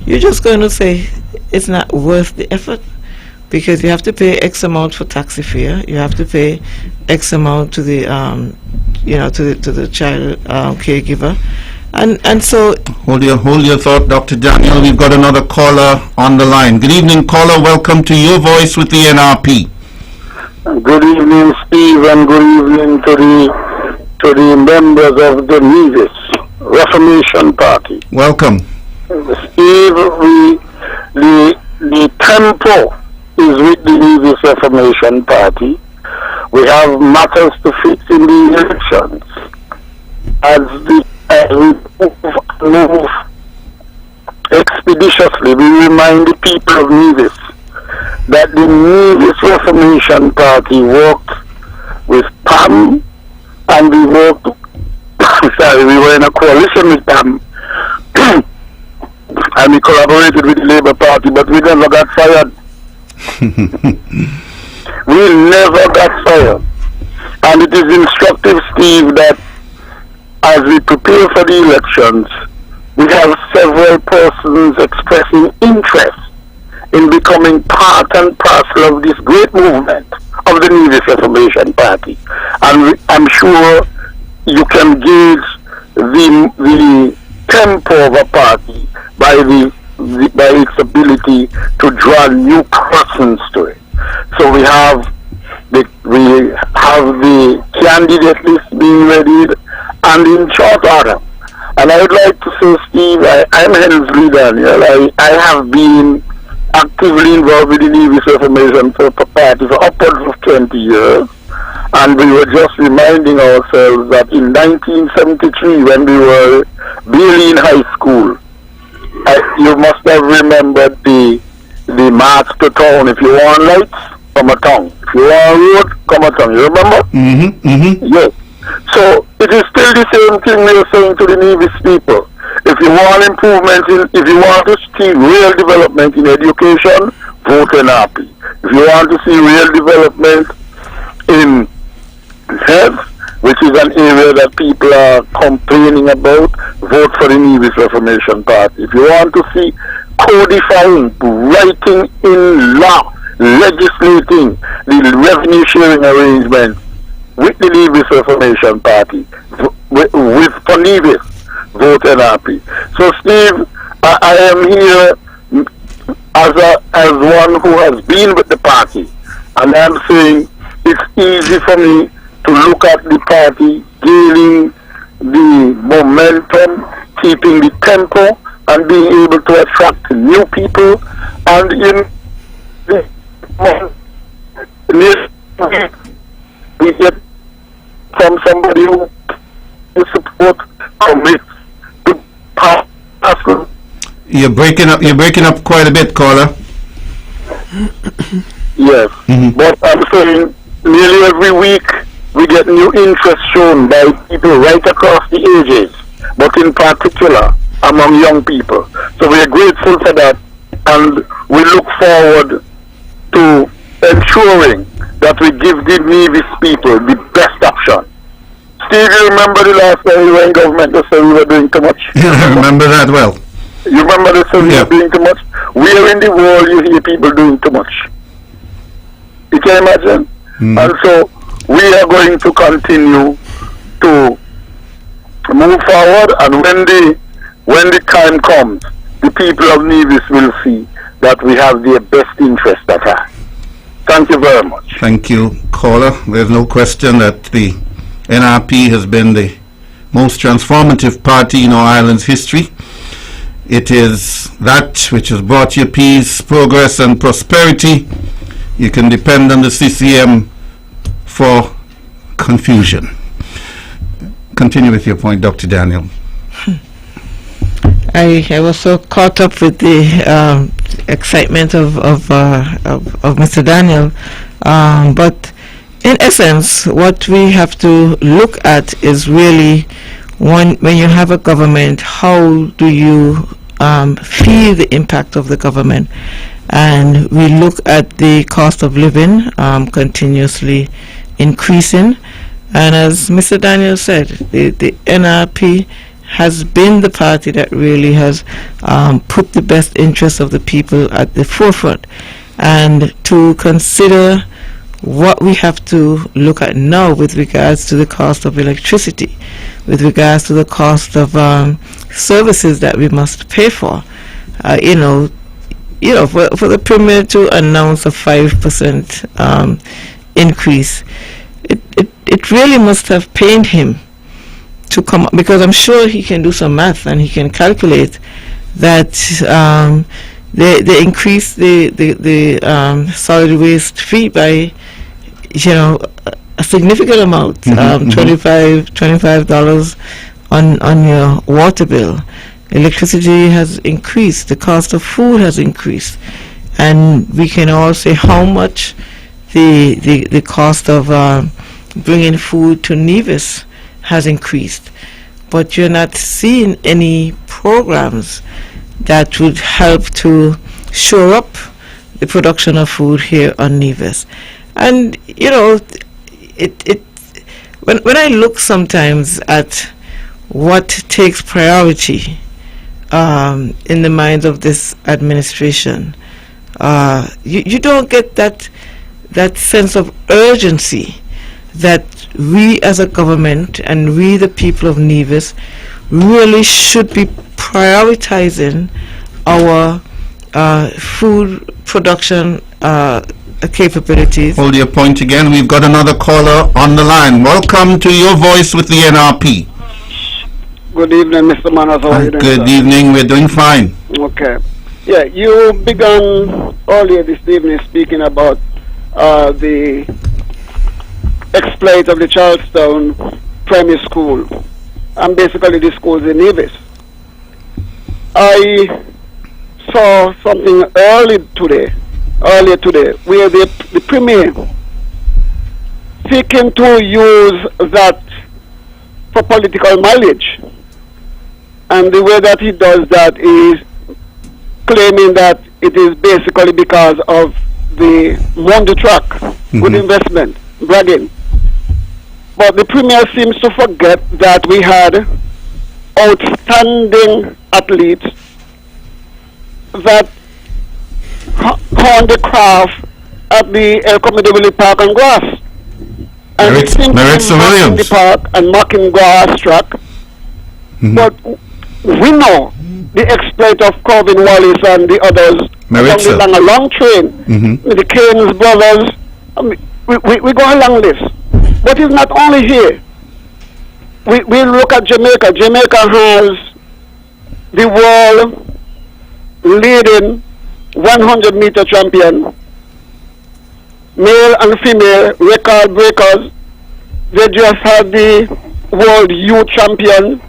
You're just going to say it's not worth the effort, because you have to pay X amount for taxi fare, you have to pay X amount to the to the child caregiver, and so Hold your thought, Dr. Daniel. We've got another caller on the line. Good evening, caller. Welcome to Your Voice with the NRP. Good evening, Steve, and good evening to the members of the Nevis Reformation Party. Welcome. Steve, the tempo is with the Nevis Reformation Party. We have matters to fix in the elections. As we move expeditiously, we remind the people of Nevis that the Nevis Reformation Party worked with PAM, and we were in a coalition with PAM, and we collaborated with the Labour Party, but we never got fired. We never got fired. And it is instructive, Steve, that as we prepare for the elections, we have several persons expressing interest in becoming part and parcel of this great movement of the Nevis Reformation Party. And I'm sure you can gauge the tempo of a party by its ability to draw new persons to it. So we have the candidate list being readied, and in short order. And I would like to say, Steve, I'm Hensley Daniel. I have been actively involved with the Nevis Reformation Party for upwards of 20 years. And we were just reminding ourselves that in 1973, when we were barely in high school, you must have remembered the march to town. If you want lights, come a town. If you want road, come a town. You remember? Yes. So it is still the same thing we are saying to the Nevis people. If you want improvement if you want to see real development in education, vote NRP. If you want to see real development in health, which is an area that people are complaining about, vote for the Nevis Reformation Party. If you want to see codifying, writing in law, legislating the revenue sharing arrangement with the Nevis Reformation Party, for Nevis, vote NRP. So, Steve, I am here as one who has been with the party, and I'm saying it's easy for me to look at the party gaining the momentum, keeping the tempo, and being able to attract new people. And we get from somebody who support commit to pass. You're breaking up quite a bit, caller. Yes, but I'm saying nearly every week we get new interest shown by people right across the ages, but in particular among young people. So we are grateful for that, and we look forward to ensuring that we give the Nevis people the best option. Steve, you remember the last time we were in government, they said we were doing too much? I remember that well. You remember they said we were doing too much? Where in the world you hear people doing too much? You can imagine? And so we are going to continue to move forward, and when the time comes, the people of Nevis will see that we have their best interest at heart. Thank you very much. Thank you, caller. There's no question that the NRP has been the most transformative party in our island's history. It is that which has brought you peace, progress, and prosperity. You can depend on the CCM for confusion. Continue with your point, Dr. Daniel. I was so caught up with the excitement of Mr. Daniel, but in essence, what we have to look at is really when you have a government, how do you feel the impact of the government, and we look at the cost of living continuously increasing. And as Mr. Daniel said, the NRP has been the party that really has put the best interests of the people at the forefront. And to consider what we have to look at now with regards to the cost of electricity, with regards to the cost of services that we must pay for, for the Premier to announce a 5% increase, it really must have pained him to come up, because I'm sure he can do some math and he can calculate that they increase the solid waste fee by a significant amount, $25 on your water bill. Electricity has increased, the cost of food has increased, and we can all say how much the cost of bringing food to Nevis has increased, but you're not seeing any programs that would help to shore up the production of food here on Nevis. And when I look sometimes at what takes priority in the minds of this administration, you don't get that sense of urgency that we as a government and we the people of Nevis really should be prioritizing our food production capabilities. Hold your point again. We've got another caller on the line. Welcome to Your Voice with the NRP. Good evening, Mr. Manners. How are you doing, Good sir? evening. We're doing fine. Okay. Yeah, you began earlier this evening speaking about the exploit of the Charlestown primary school and basically the schools in Nevis. I saw something earlier today, where the Premier seeking to use that for political mileage. And the way that he does that is claiming that it is basically because of the Mondo track, good investment, bragging. But the Premier seems to forget that we had outstanding athletes that honed the craft at the El Comedeville Park and Grass. And Maritza Williams. The park and Mocking Grass track. But we know the exploit of Corvin Wallace and the others along a long train, the Keynes brothers. I mean, we go a long list. But it's not only here. We look at Jamaica. Jamaica has the world leading 100-meter champion, male and female record breakers. They just had the world youth champion,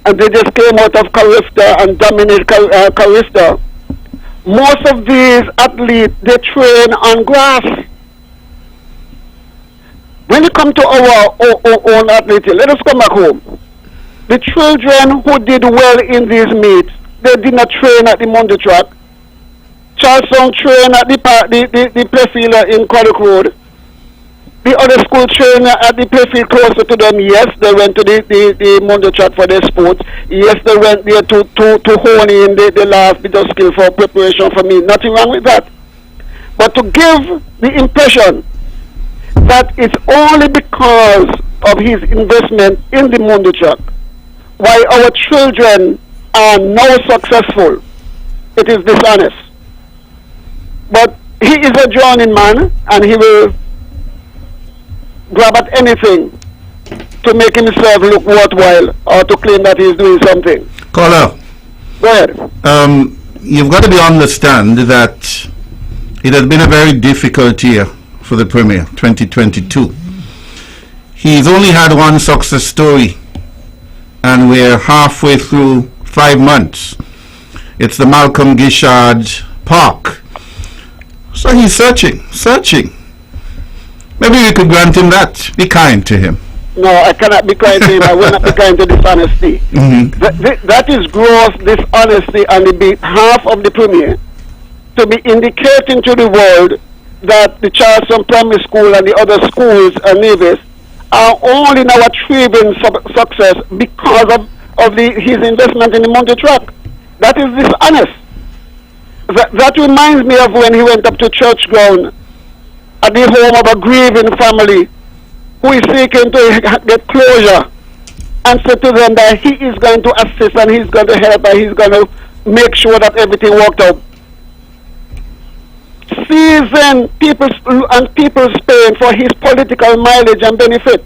and they just came out of Carista and dominated Carista. Most of these athletes, they train on grass. When it comes to our own athletes, let us come back home. The children who did well in these meets, they did not train at the Monday track. Charlestown trained at the playfield in Craddock Road. The other school trained at the playfield closer to them. Yes, they went to the Monday track for their sports. Yes, they went there to hone in the last bit of skill for preparation for me. Nothing wrong with that. But to give the impression that it's only because of his investment in the Monday track why our children are now successful, it is dishonest. But he is a drowning man, and he will grab at anything to make himself look worthwhile or to claim that he is doing something. Caller. Go ahead. You've got to be understand that it has been a very difficult year for the Premier, 2022. He's only had one success story, and we're halfway through 5 months. It's the Malcolm Gishard Park. So he's searching. Maybe we could grant him that. Be kind to him. No, I cannot be kind to him. I will not be kind to dishonesty. Mm-hmm. That is gross dishonesty on the behalf of the Premier to be indicating to the world that the Charleston Primary School and the other schools and Nevis are only now achieving success because of his investment in the Monte Truck. That is dishonest. That reminds me of when he went up to church ground at the home of a grieving family who is seeking to get closure, and said to them that he is going to assist and he's going to help and he's going to make sure that everything worked out. Seizing people's pain for his political mileage and benefit.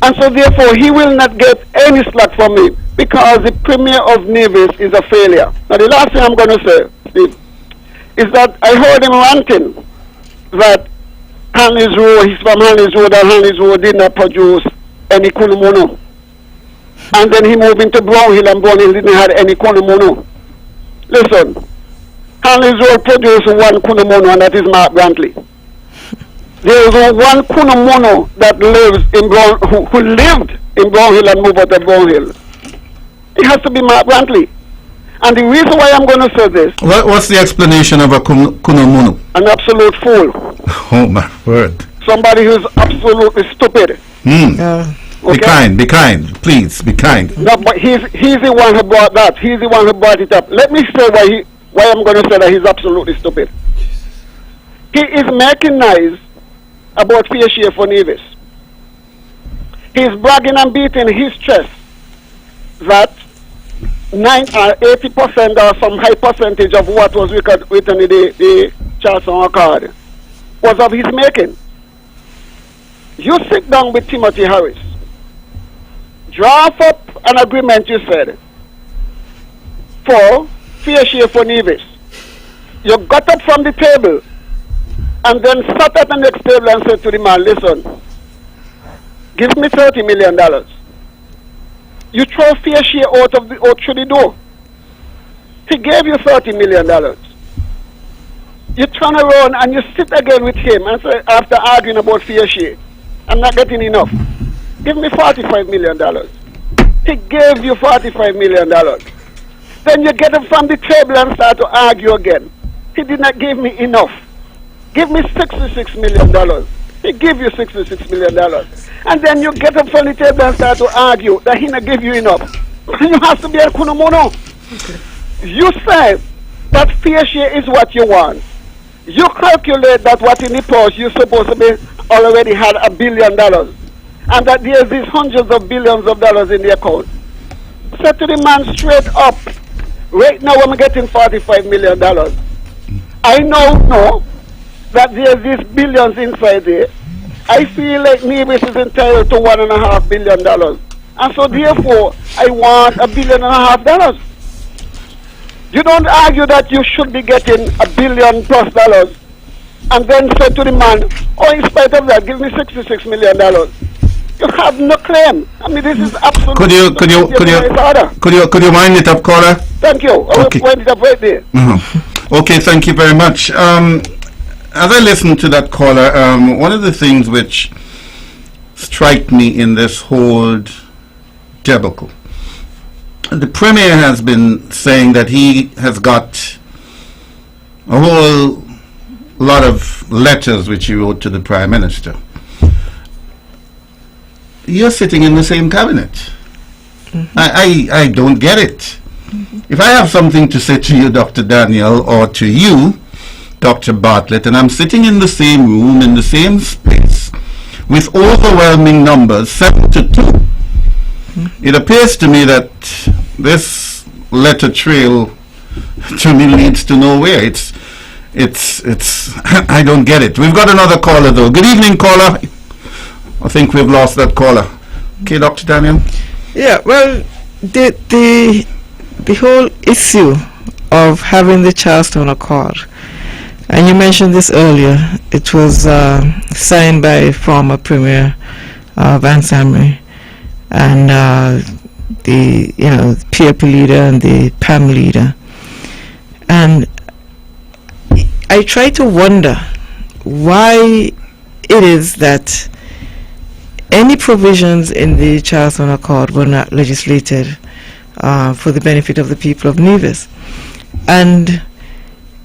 And so therefore he will not get any slack from me because the Premier of Nevis is a failure. Now the last thing I'm going to say, Steve, is that I heard him ranting that Hanley's Road, he's from Hanley's Road, and Hanley's Road did not produce any Kunumono. And then he moved into Brownhill, and Brownhill didn't have any Kunumono. Listen, Hanley's Road produced one Kunumono, and that is Mark Brantley. There is one Kunumono that lives in who lived in Brownhill and moved out of Brownhill. It has to be Mark Brantley. And the reason why I'm going to say this... What's the explanation of a Kunumono? An absolute fool. Oh, my word. Somebody who's absolutely stupid. Okay? Be kind, please, be kind. No, but he's the one who brought that. He's the one who brought it up. Let me say why I'm going to say that he's absolutely stupid. He is making noise about fair share for Nevis. He's bragging and beating his chest that 80% or some high percentage of what was written in the Charleston Accord was of his making. You sit down with Timothy Harris, draft up an agreement, you said, for fair share for Nevis. You got up from the table and then sat at the next table and said to the man, listen, give me $30 million. You throw fair share out through the door. He gave you $30 million. You turn around and you sit again with him and say, after arguing about fair share, I'm not getting enough. Give me $45 million. He gave you $45 million. Then you get up from the table and start to argue again. He did not give me enough. Give me $66 million. He gave you $66 million. And then you get up from the table and start to argue that he not give you enough. You have to be a Kunumono. Okay. You say that fair share is what you want. You calculate that what in the purse you're supposed to be already had $1 billion. And that there's these hundreds of billions of dollars in the account. Say to the man straight up, right now I'm getting $45 million. I know that there's these billions inside there. I feel like Nevis is entitled to $1.5 billion. And so therefore, I want $1.5 billion. You don't argue that you should be getting $1 billion plus and then say to the man, oh, in spite of that, give me $66 million. You have no claim. I mean, this is absolutely... Could you wind it up, caller? Thank you. I will wind it up right there. Okay, thank you very much. As I listened to that caller, one of the things which strike me in this whole debacle, the Premier has been saying that he has got a whole lot of letters which he wrote to the Prime Minister. You're sitting in the same cabinet. Mm-hmm. I don't get it. Mm-hmm. If I have something to say to you, Dr. Daniel, or to you, Dr. Bartlett, and I'm sitting in the same room, in the same space, with overwhelming numbers, 7-2. Mm-hmm. It appears to me that this letter trail to me leads to nowhere. It's I don't get it. We've got another caller though. Good evening, caller. I think we've lost that caller. Okay, Dr. Daniel? Yeah, well, the whole issue of having the Charleston Accord, and you mentioned this earlier, it was signed by former Premier Vance Amory and the PAP leader and the PAM leader. And I try to wonder why it is that any provisions in the Charleston Accord were not legislated for the benefit of the people of Nevis. And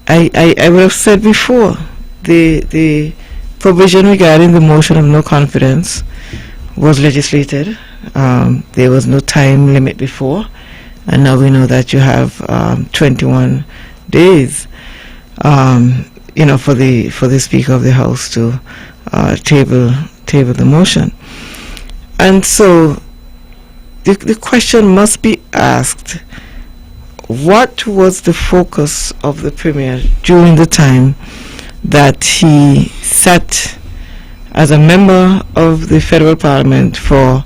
I would have said before, the provision regarding the motion of no confidence was legislated. There was no time limit before, and now we know that you have 21 days, for the Speaker of the House to table the motion. And so the question must be asked: what was the focus of the Premier during the time that he sat as a member of the Federal Parliament for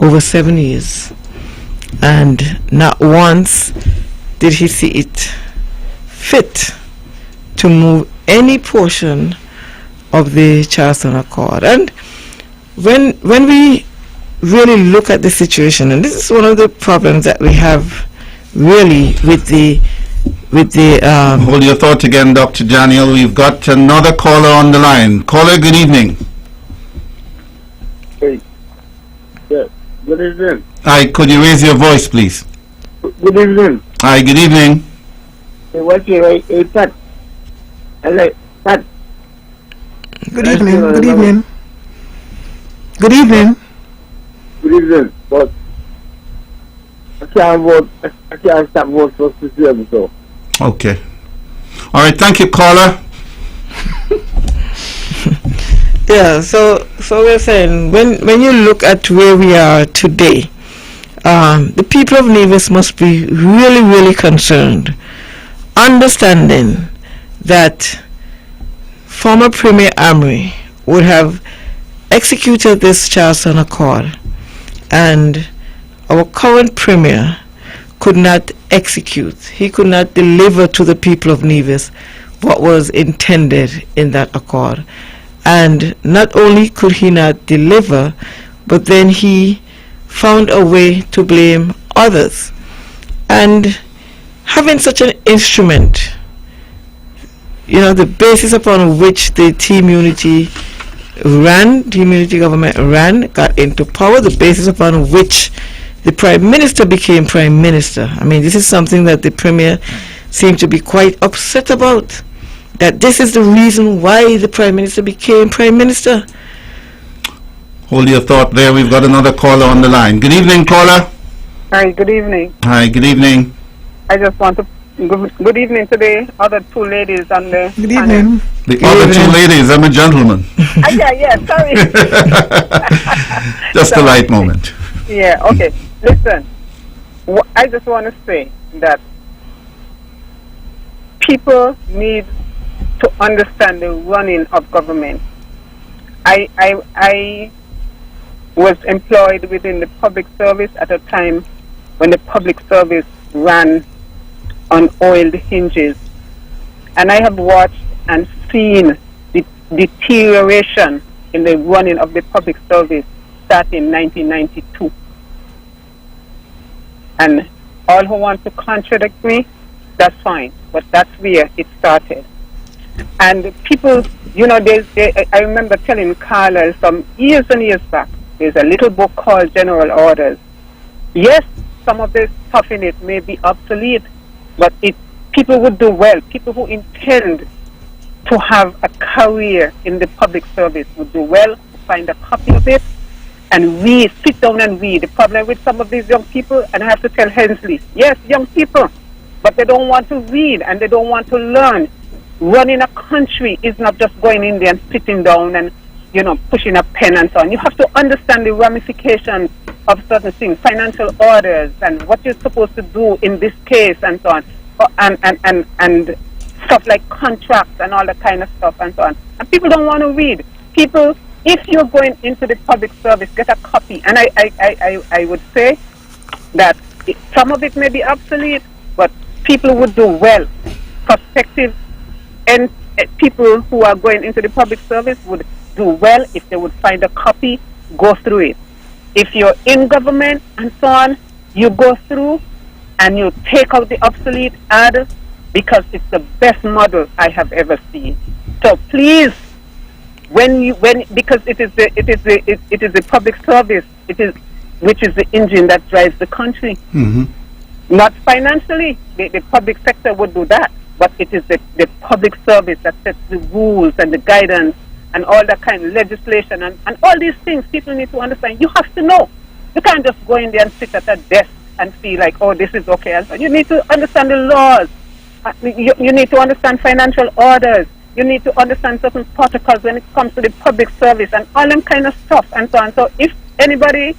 over 7 years, and not once did he see it fit to move any portion of the Charleston Accord? And when we really look at the situation, and this is one of the problems that we have really with the Hold your thought again, Dr. Daniel. We've got another caller on the line. Caller, good evening. Hey. Yeah. Good evening. Hi, could you raise your voice, please? Good evening. Hi, good evening. Hey, what's your hey, Pat? Hello, Pat. Good evening. Good evening. Good evening. Good evening. But I can't vote. I can't stop vote for CCM, so. Okay. All right, thank you, caller. Yeah, so we're saying when you look at where we are today, the people of Nevis must be really, really concerned, understanding that former Premier Amri would have executed this Charleston Accord, and our current Premier could not execute. He could not deliver to the people of Nevis what was intended in that accord. And not only could he not deliver, but then he found a way to blame others. And having such an instrument, the basis upon which the Team Unity government ran, got into power, the basis upon which the Prime Minister became Prime Minister. I mean, this is something that the Premier seemed to be quite upset about, that this is the reason why the Prime Minister became Prime Minister. Hold your thought there. We've got another caller on the line. Good evening, caller. Hi, good evening. Hi, good evening. I just want to good evening to the other two ladies on the Good evening. The other two ladies, I'm a gentleman. yeah, sorry. Just a light moment. Yeah, okay. Listen, I just want to say that people need to understand the running of government. I was employed within the public service at a time when the public service ran on oiled hinges, and I have watched and seen the deterioration in the running of the public service starting in 1992. And all who want to contradict me, that's fine, but that's where it started. And people, I remember telling Carla some years and years back, there's a little book called General Orders. Yes, some of the stuff in it may be obsolete, but people would do well. People who intend to have a career in the public service would do well to find a copy of it and read, sit down and read. The problem with some of these young people, and I have to tell Hensley, yes, young people, but they don't want to read and they don't want to learn. Running a country is not just going in there and sitting down and, pushing a pen and so on. You have to understand the ramifications of certain things, financial orders and what you're supposed to do in this case and so on, and stuff like contracts and all that kind of stuff and so on. And people don't want to read. People, if you're going into the public service, get a copy. And I would say that some of it may be obsolete, but people would do well. Prospective and people who are going into the public service would do well if they would find a copy, go through it. If you're in government and so on, you go through and you take out the obsolete, add, because it's the best model I have ever seen. So please, because it is the public service, which is the engine that drives the country. Mm-hmm. Not financially, the public sector would do that, but it is the public service that sets the rules and the guidance and all that kind of legislation and all these things. People need to understand. You have to know. You can't just go in there and sit at a desk and feel like, oh, this is okay. You need to understand the laws. You need to understand financial orders. You need to understand certain protocols when it comes to the public service and all them kind of stuff and so on. So if anybody,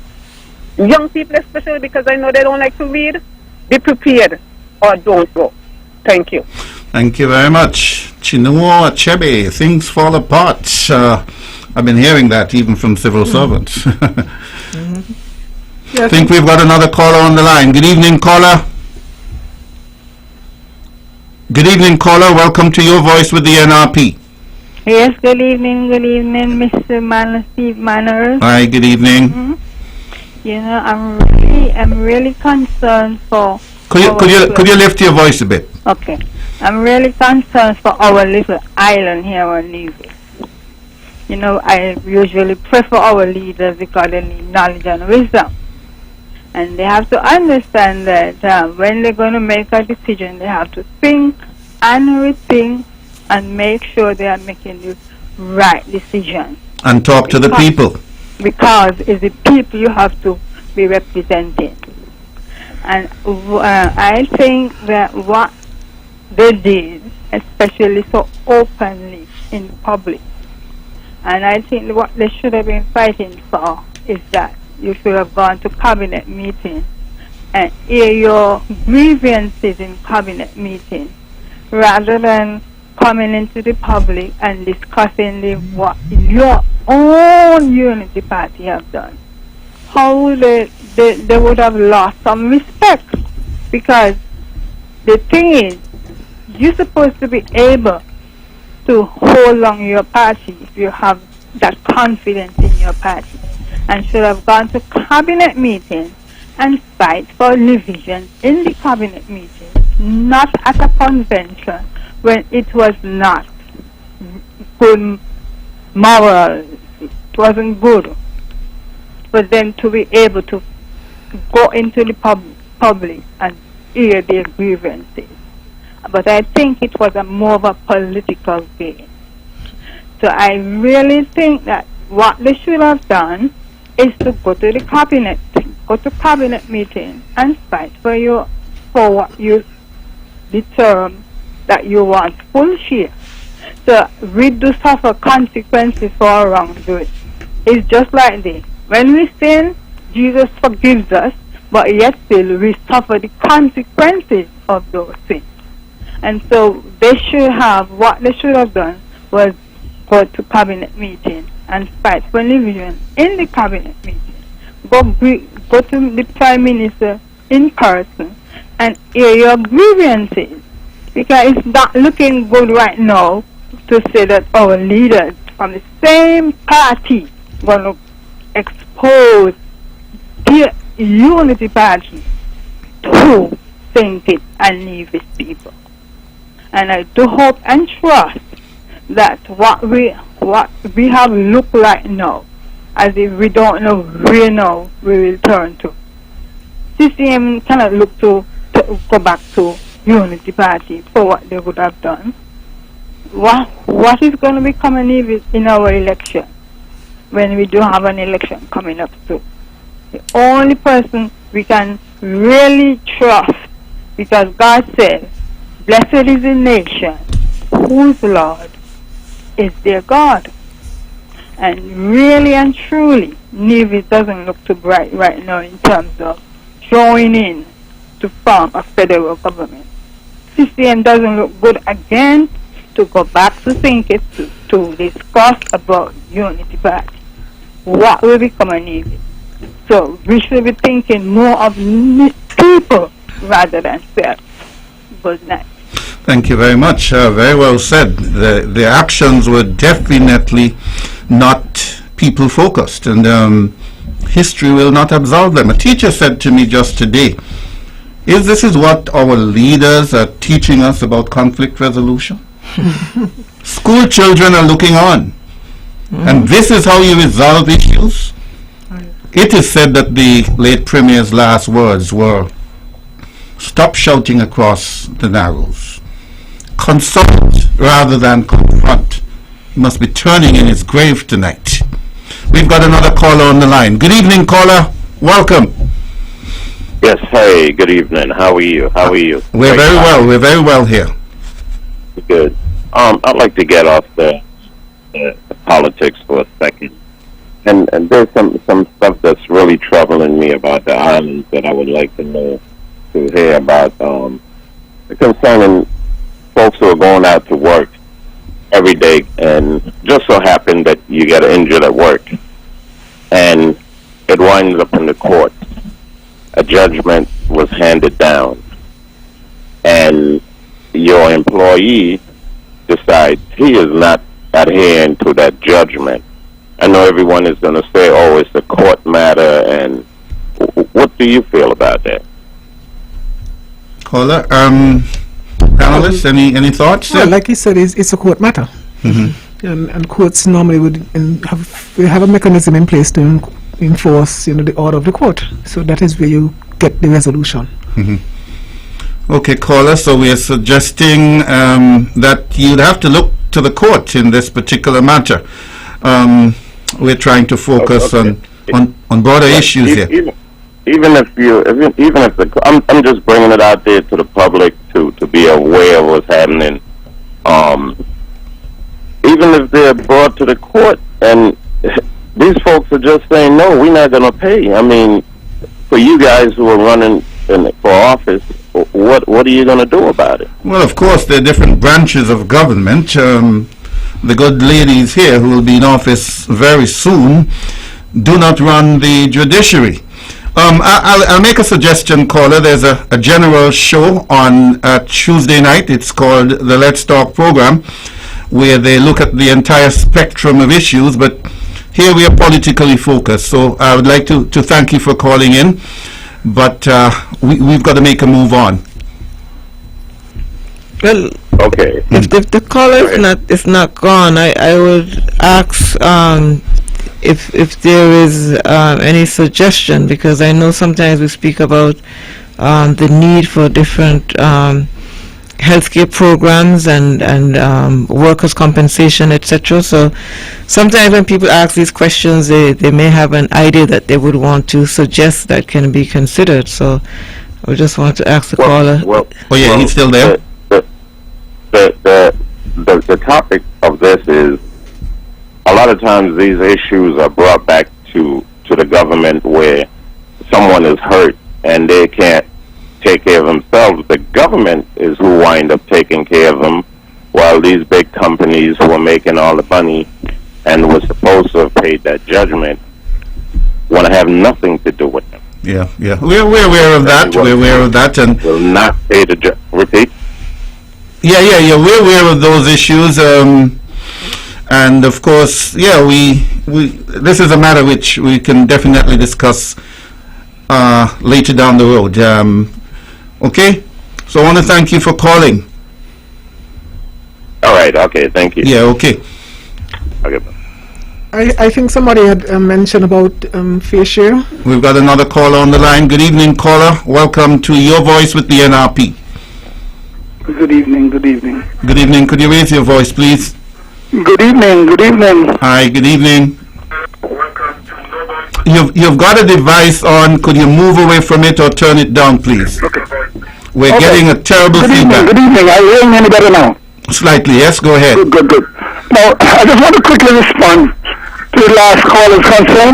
young people especially, because I know they don't like to read, be prepared or don't go. Thank you. Thank you very much. Chinua Achebe, things fall apart. I've been hearing that even from civil servants. I think we've got another caller on the line. Good evening, caller. Good evening, caller. Welcome to Your Voice with the NRP. Yes, good evening, Mr. Steve Manners. Hi, good evening. Mm-hmm. You know, I'm really concerned for. Could you lift your voice a bit? Okay, I'm really concerned for our little island here on Nevis. You know, I usually pray for our leaders because they need knowledge and wisdom, and they have to understand that when they're going to make a decision, they have to think and rethink and make sure they are making the right decision. And talk to the people. Because it's the people you have to be representing. And I think that what they did, especially so openly in public, and I think what they should have been fighting for is that you should have gone to cabinet meeting and hear your grievances in cabinet meeting rather than coming into the public and discussing what your own unity party have done. How they would have lost some respect, because the thing is, you're supposed to be able to hold on your party if you have that confidence in your party, and should have gone to cabinet meeting and fight for division in the cabinet meeting, not at a convention when it was not good moral, it wasn't good for them to be able to go into the public and hear their grievances. But I think it was more of a political game. So I really think that what they should have done is to go to the cabinet meeting and fight for what you determine that you want full share. So we do suffer consequences for our wrongdoing. It's just like this. When we sin, Jesus forgives us, but yet still we suffer the consequences of those sins. And so what they should have done was go to cabinet meeting and fight for division in the cabinet meeting. Go to the Prime Minister in person and hear your grievances, because it's not looking good right now to say that our leaders from the same party going to expose the unity party to St. Kitts and Nevis people. And I do hope and trust that what we have looked like now, as if we don't know where now we will turn to. CCM cannot look to go back to unity party for what they would have done. What is going to be coming in our election, when we do have an election coming up soon? The only person we can really trust, because God said, blessed is the nation whose Lord is their God. And really and truly, Nevis doesn't look too bright right now in terms of joining in to form a federal government. CCM doesn't look good again to go back to think it to discuss about unity party. What will become a Nevis? So we should be thinking more of people rather than self. Good night. Thank you very much. Very well said. The actions were definitely not people-focused, and history will not absolve them. A teacher said to me just today, this is what our leaders are teaching us about conflict resolution? School children are looking on. And this is how you resolve issues? It is said that the late Premier's last words were, "Stop shouting across the Narrows. Consult rather than confront." He must be turning in his grave tonight. We've got another caller on the line. Good evening, caller. Welcome. Yes, hey, good evening. How are you? We're very well. We're very well here. Good. I'd like to get off the politics for a second. And there's some stuff that's really troubling me about the islands that I would like to hear about. Concerning folks who are going out to work every day and just so happen that you get injured at work and it winds up in the court. A judgment was handed down and your employee decides he is not adhering to that judgment. I know everyone is going to say, oh, it's a court matter, and what do you feel about that? Caller, panelists, any thoughts? Well, like you said, it's a court matter. And courts normally would have a mechanism in place to enforce, the order of the court. So that is where you get the resolution. Okay, caller. So we are suggesting that you'd have to look to the court in this particular matter. We're trying to focus on broader issues here. Even if I'm just bringing it out there to the public to be aware of what's happening. Even if they're brought to the court and these folks are just saying, no, we're not going to pay. I mean, for you guys who are running for office, what are you going to do about it? Well, of course, there are different branches of government. The good ladies here who will be in office very soon do not run the judiciary. I'll make a suggestion, caller. There's a general show on Tuesday night. It's called the Let's Talk program, where they look at the entire spectrum of issues, but here we are politically focused. So I would like to thank you for calling in, but we've got to make a move on. Well, okay. If the caller is not gone, I would ask if there is any suggestion, because I know sometimes we speak about the need for different healthcare programs and workers' compensation, etc. So sometimes when people ask these questions, they may have an idea that they would want to suggest that can be considered. So I just want to ask the caller. He's still there. The topic of this is a lot of times these issues are brought back to the government where someone is hurt and they can't take care of themselves. The government is who wind up taking care of them, while these big companies who are making all the money and were supposed to have paid that judgment want to have nothing to do with them. Yeah. We're aware of that. We're aware of that, and will not pay the repeat. Yeah. We're aware of those issues, and of course, we this is a matter which we can definitely discuss later down the road. Okay, so I want to thank you for calling. All right. Okay. Thank you. Yeah. Okay. Okay. I think somebody had mentioned about fair share. We've got another caller on the line. Good evening, caller. Welcome to Your Voice with the NRP. Good evening. Good evening. Could you raise your voice, please? Good evening. Hi. Good evening. You've got a device on. Could you move away from it or turn it down, please? Okay. We're getting a terrible feedback. Good evening. Are you hearing any better now? Slightly. Yes. Go ahead. Good. Now, I just want to quickly respond to the last caller's concern.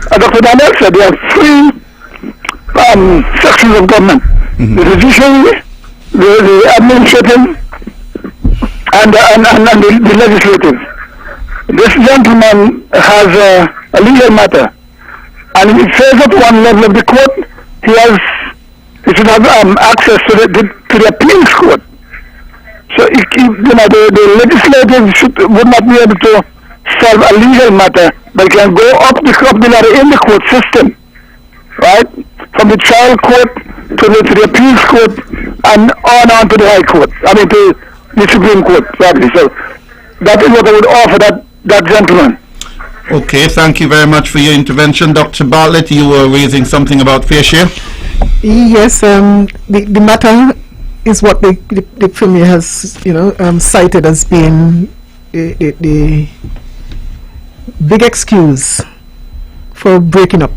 As Dr. Daniel said, there are three sections of government: the judiciary, the administrative, and the legislative. This gentleman has a legal matter, and if he fails at one level of the court, he should have access to the appeals court. So the legislative would not be able to solve a legal matter, but can go up the ladder in the court system, right? From the trial court to the appeals court and on to the high court. I mean to the Supreme Court, probably. So That is what I would offer that gentleman. Okay, thank you very much for your intervention. Dr. Bartlett, you were raising something about fair share? Yes, the matter is what the Premier has, cited as being the big excuse for breaking up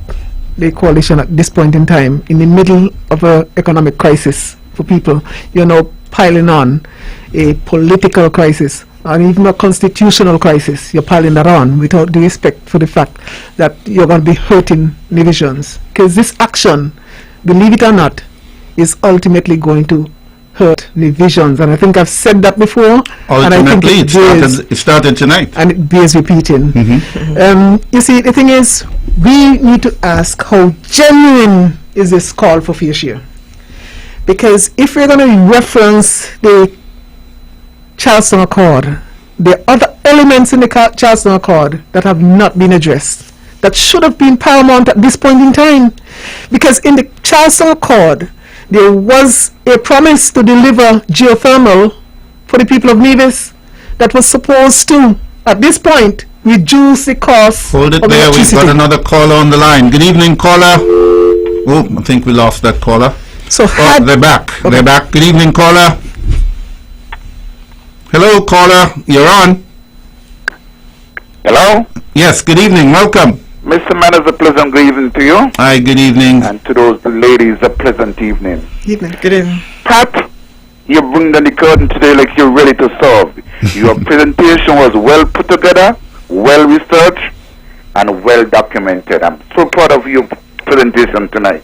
the coalition at this point in time, in the middle of an economic crisis for people. You're now piling on a political crisis and even a constitutional crisis. You're piling that on without due respect for the fact that you're going to be hurting divisions. Because this action, believe it or not, is ultimately going to hurt divisions. And I think I've said that before. And I think it started tonight. And it bears repeating. You see, the thing is, we need to ask how genuine is this call for fair share. Because if we're going to reference the Charleston Accord, there are other elements in the Charleston Accord that have not been addressed, that should have been paramount at this point in time. Because in the Charleston Accord, there was a promise to deliver geothermal for the people of Nevis that was supposed to, at this point, reduce the cost Hold it of there, we've electricity. got another caller on the line. Good evening, caller. Oh, I think we lost that caller. So they're back. They're back. Good evening, caller. Hello, caller. You're on. Hello? Yes, good evening. Welcome. Mr. Manners, a pleasant good evening to you. Hi, good evening. And to those ladies, a pleasant evening. Good evening. Pat, you bring down the curtain today like you're ready to serve. Your presentation was well put together, well researched, and well documented. I'm so proud of your presentation tonight.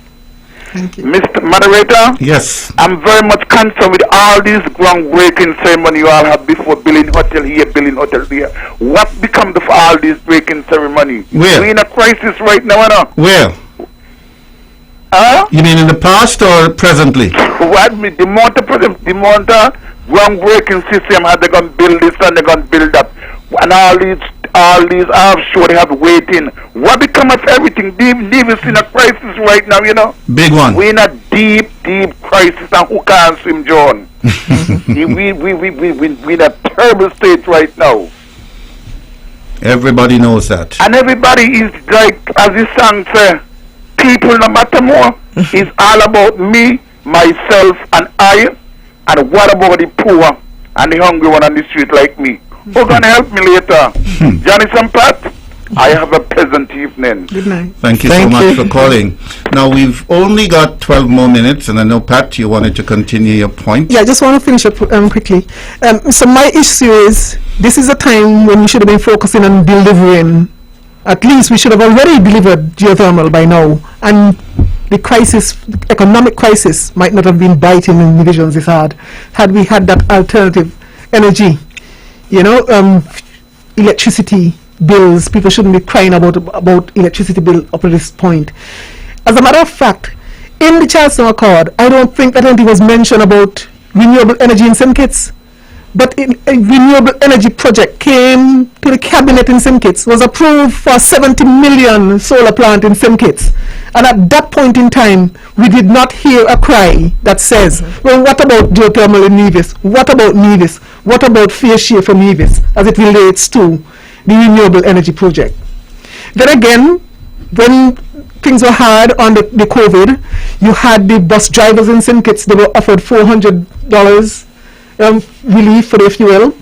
Thank you. Mr. Moderator? Yes. I'm very much concerned with all these groundbreaking ceremony you all have before, building hotel here, building hotel there. What becomes of all these breaking ceremony? Where? We're in a crisis right now, no? Where? Huh? You mean in the past or presently? What me? The amount of groundbreaking system, how they gonna build this and they gonna build that, and all these offshore they have waiting. What become of everything? Nevis in a crisis right now, you know. Big one. We're in a deep crisis, and who can't swim, John? we in a terrible state right now. Everybody knows that. And everybody is like, as this song says, people no matter more. It's all about me, myself, and I. And what about the poor and the hungry one on the street like me? Who's gonna help me later? Johnny Sampat, I have a pleasant evening. Good night. Thank you so much for calling. Now, we've only got 12 more minutes, and I know, Pat, you wanted to continue your point. Yeah, I just want to finish up quickly. So my issue is, this is a time when we should have been focusing on delivering. At least we should have already delivered geothermal by now. And the crisis, economic crisis, might not have been biting in divisions this hard had we had that alternative energy. Electricity bills, people shouldn't be crying about electricity bill up to this point. As a matter of fact, in the Charleston Accord, I don't think that anything was mentioned about renewable energy in St. Kitts. But a renewable energy project came to the cabinet in St. Kitts, was approved for 70 million solar plant in St. Kitts. And at that point in time, we did not hear a cry that says, well, what about geothermal in Nevis? What about Nevis? What about fair share for Nevis as it relates to the renewable energy project? Then again, when things were hard on the COVID, you had the bus drivers in St. Kitts, they were offered $400 relief for their fuel.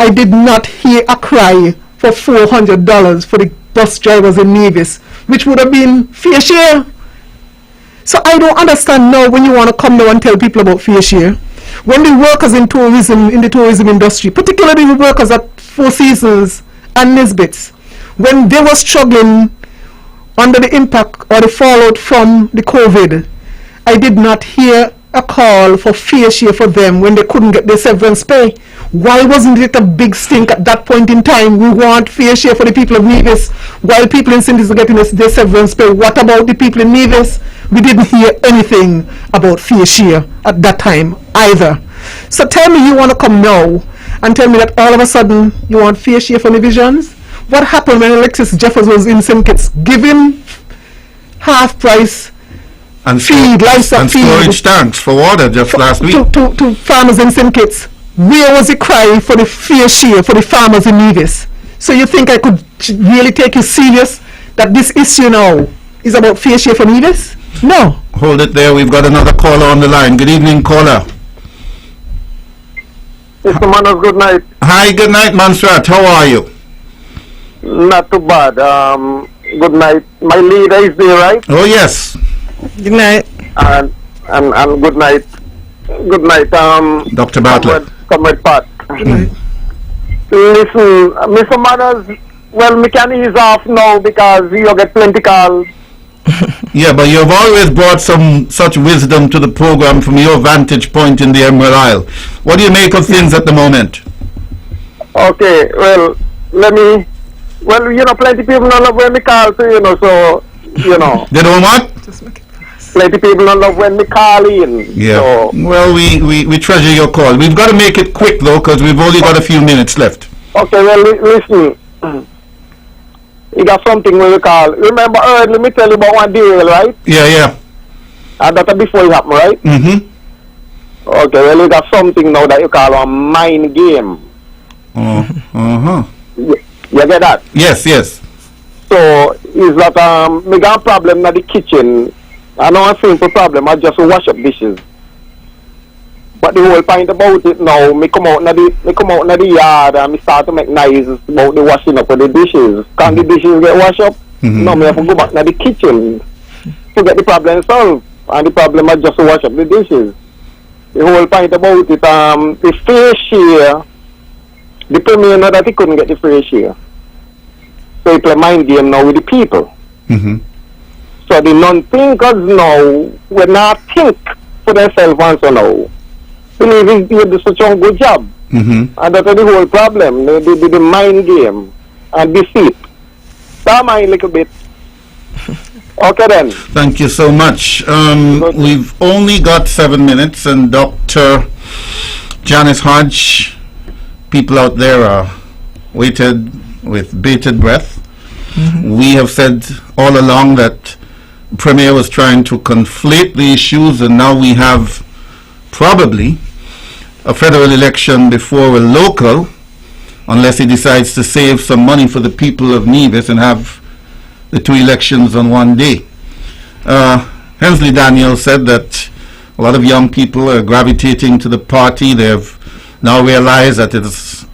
I did not hear a cry for $400 for the bus drivers in Nevis, which would have been fair share. So I don't understand now when you want to come now and tell people about fair share. When the workers in the tourism industry, particularly the workers at Four Seasons and Nisbets, when they were struggling under the impact or the fallout from the COVID, I did not hear a call for fair share for them when they couldn't get their severance pay. Why wasn't it a big stink at that point in time? We want fair share for the people of Nevis while people in St. Kitts are getting their severance pay. What about the people in Nevis? We didn't hear anything about fair share at that time either. So tell me you want to come now and tell me that all of a sudden you want fair share for divisions? What happened when Alexis Jeffers was in St. Kitts giving half price and feed, livestock and feed, storage tanks for water just last week to farmers in St. Kitts? where was the cry for the fair share for the farmers in Nevis? So you think I could really take you serious that this issue now is about fair share for Nevis? No. Hold it there. We've got another caller on the line. Good evening, caller. Mr. Manos, good night. Hi, good night, Mansrat. How are you? Not too bad. Good night. My leader is there, right? Oh, yes. Good night. And good night. Good night, Dr. Bartlett. Comrade Pat. Listen, Mr. Manos, well, me can ease off now because you get plenty calls. Yeah, but you've always brought some such wisdom to the program from your vantage point in the Emerald Isle. What do you make of things at the moment? Okay, well, plenty people don't love when me call, so, They don't what? Plenty people don't love when me call in. Yeah. So. Well, we treasure your call. We've got to make it quick, though, because we've only got a few minutes left. Okay, well, listen. You got something we call. Remember, let me tell you about one deal, right? Yeah. And that's before it happened, right? Mm-hmm. Okay, well, you got something now that you call a mind game. You get that? Yes. So, is that me got a problem in the kitchen. I know a simple problem, I just wash up dishes. But the whole point about it now, me come out in the yard and me start to make noise about the washing up of the dishes. Can the dishes get washed up? No, me have to go back to the kitchen to get the problem solved. And the problem is just to wash up the dishes. The whole point about it, the fair share, the premier know that he couldn't get the fair share. So he play mind game now with the people. So the non-thinkers now will not think for themselves also now. Believe he did such a good job. And that's the whole problem, the mind game and deceit. That mind a little bit. Okay then. Thank you so much. We've only got 7 minutes, and Dr. Janice Hodge, people out there are waited with bated breath. We have said all along that the Premier was trying to conflate the issues, and now we have probably a federal election before a local, unless he decides to save some money for the people of Nevis and have the two elections on one day. Hensley Daniel said that a lot of young people are gravitating to the party. They have now realized that the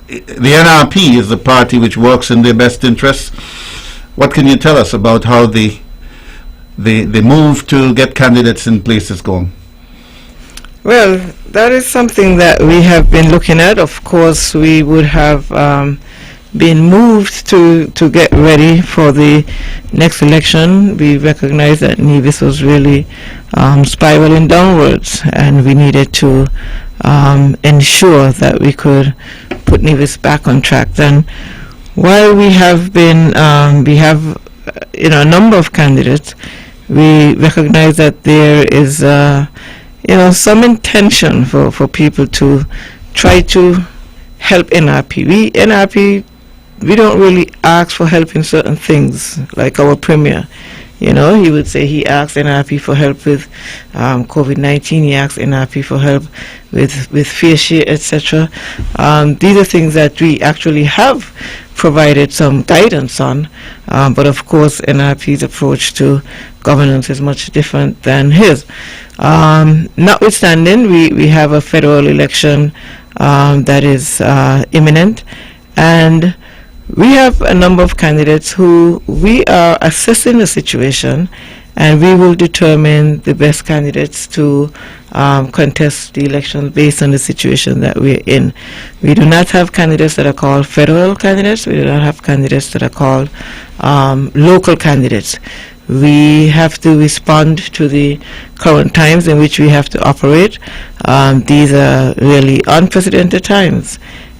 NRP is the party which works in their best interests. What can you tell us about how the move to get candidates in place is going? Well, that is something that we have been looking at. Of course, we would have been moved to get ready for the next election. We recognize that Nevis was really spiraling downwards, and we needed to ensure that we could put Nevis back on track. Then, while we have been, we have a number of candidates, we recognize that there is some intention for people to try to help NRP. We don't really ask for help in certain things, like our Premier. He would say he asked NRP for help with COVID-19, he asked NRP for help with fair share, etc. These are things that we actually have provided some guidance on, but of course NRP's approach to governance is much different than his. Notwithstanding, we have a federal election that is imminent, and we have a number of candidates who we are assessing the situation, and we will determine the best candidates to contest the election based on the situation that we're in. We do not have candidates that are called federal candidates. We do not have candidates that are called local candidates. We have to respond to the current times in which we have to operate. These are really unprecedented times.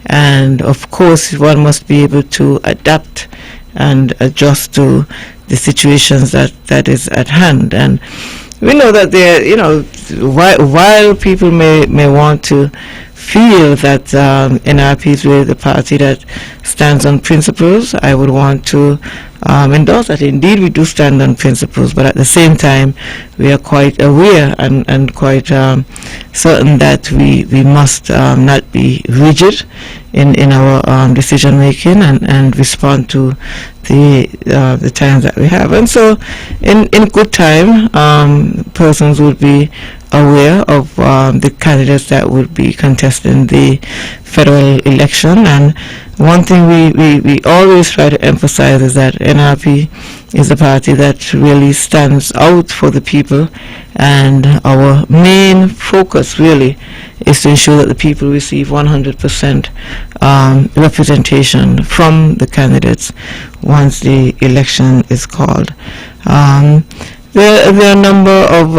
And of course, one must be able to adapt and adjust to the situations that is at hand. And we know that there, while people may want to feel that NRP is really the party that stands on principles, I would want to endorse that. Indeed, we do stand on principles, but at the same time, we are quite aware and quite certain that we must not be rigid in our decision making and respond to the times that we have. And so, in good time, persons would be aware of the candidates that would be contesting the federal election. And one thing we always try to emphasize is that NRP is a party that really stands out for the people, and our main focus really is to ensure that the people receive 100% representation from the candidates once the election is called. There are a number of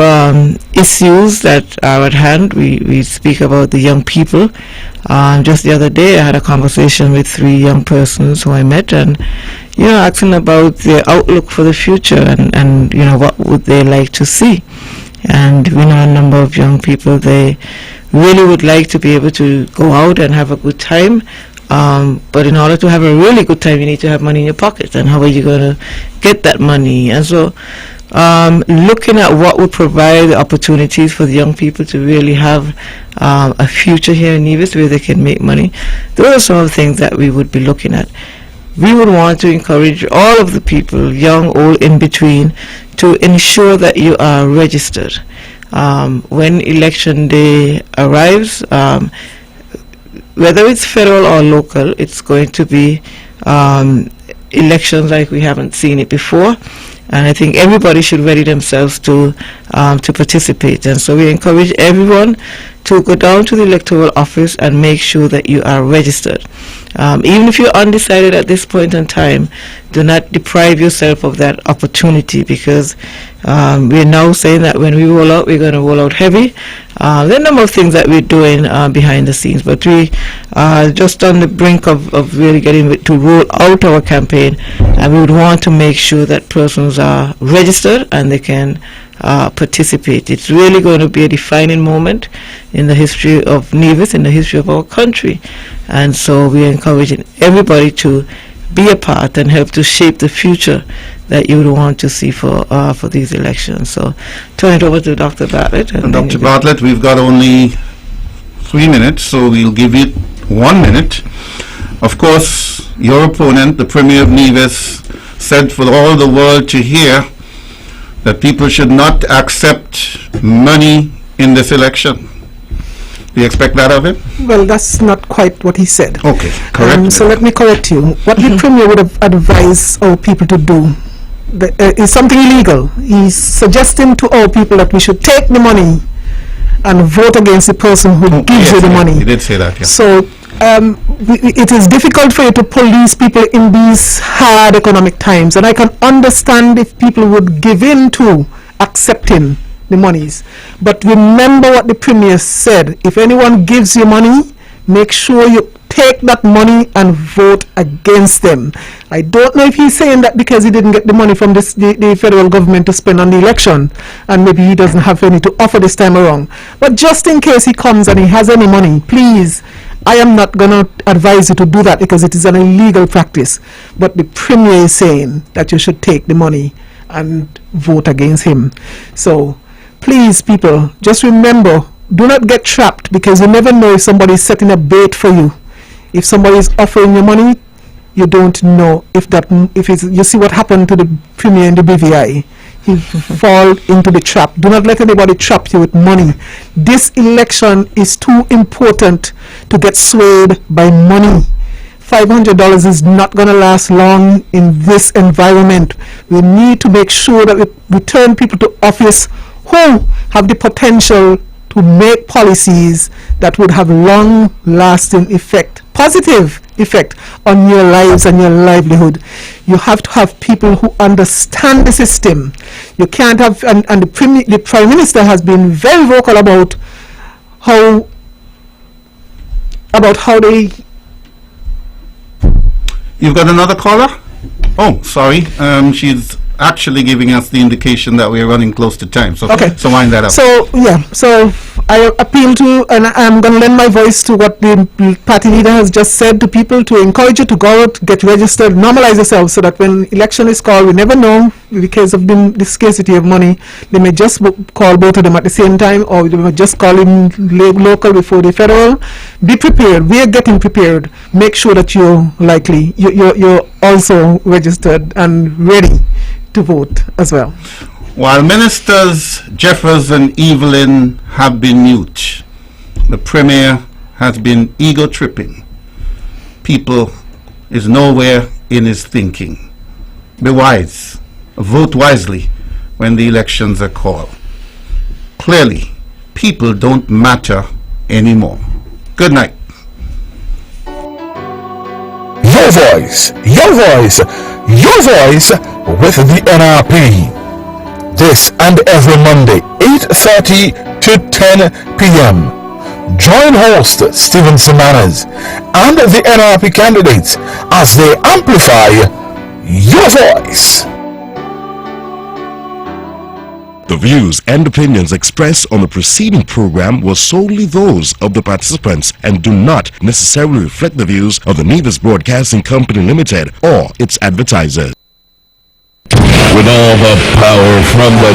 issues that are at hand. We speak about the young people. Just the other day, I had a conversation with 3 young persons who I met, and asking about their outlook for the future and what would they like to see. And we know a number of young people, they really would like to be able to go out and have a good time. But in order to have a really good time, you need to have money in your pocket. And how are you going to get that money? And so looking at what would provide the opportunities for the young people to really have a future here in Nevis where they can make money, those are some of the things that we would be looking at. We would want to encourage all of the people, young, old, in between, to ensure that you are registered. When election day arrives, whether it's federal or local, it's going to be elections like we haven't seen it before. And I think everybody should ready themselves to participate. And so we encourage everyone to go down to the electoral office and make sure that you are registered. Even if you're undecided at this point in time, do not deprive yourself of that opportunity, because we're now saying that when we roll out, we're going to roll out heavy. There are a number of things that we're doing behind the scenes, but we are just on the brink of really getting to roll out our campaign, and we would want to make sure that persons are registered and they can participate. It's really going to be a defining moment in the history of Nevis, in the history of our country. And so we are encouraging everybody to be a part and help to shape the future that you would want to see for these elections. So turn it over to Dr. Bartlett. And Dr. Bartlett, we've got only 3 minutes, so we'll give it 1 minute. Of course, your opponent, the Premier of Nevis, said for all the world to hear that people should not accept money in this election. Do you expect that of him? Well, that's not quite what he said. Okay, correct. So let me correct you. What the Premier would have advised our people to do is something illegal. He's suggesting to our people that we should take the money and vote against the person who gives you the money. He did say that, yeah. So it is difficult for you to police people in these hard economic times, and I can understand if people would give in to accepting the monies. But remember what the Premier said: if anyone gives you money, make sure you take that money and vote against them. I don't know if he's saying that because he didn't get the money from the federal government to spend on the election, and maybe he doesn't have any to offer this time around. But just in case he comes and he has any money, please, I am not going to advise you to do that because it is an illegal practice. But the Premier is saying that you should take the money and vote against him. So please, people, just remember, do not get trapped, because you never know if somebody is setting a bait for you. If somebody is offering you money, you don't know if it's, you see what happened to the Premier in the BVI. He fall into the trap. Do not let anybody trap you with money. This election is too important to get swayed by money. $500 is not going to last long in this environment. We need to make sure that we return people to office who have the potential to make policies that would have long-lasting effect, positive effect on your lives and your livelihood. You have to have people who understand the system. You can't have, and the Prime Minister has been very vocal about how they... You've got another caller? Oh, sorry. She's actually giving us the indication that we're running close to time. So, okay. So wind that up. So, yeah. So I appeal to, and I'm going to lend my voice to what the party leader has just said to people, to encourage you to go out, get registered, normalize yourself, so that when election is called, we never know, in the case of the scarcity of money, they may just call both of them at the same time, or they may just call in local before the federal. Be prepared. We are getting prepared. Make sure that you're also registered and ready to vote as well. While Ministers Jeffers and Evelyn have been mute, the Premier has been ego-tripping. People is nowhere in his thinking. Be wise. Vote wisely when the elections are called. Clearly, people don't matter anymore. Good night. Your voice, your voice, your voice with the NRP. This and every Monday, 8:30 to 10 p.m. Join host Stephen Semanas and the NRP candidates as they amplify your voice. The views and opinions expressed on the preceding program were solely those of the participants and do not necessarily reflect the views of the Nevis Broadcasting Company Limited or its advertisers. With all the power from the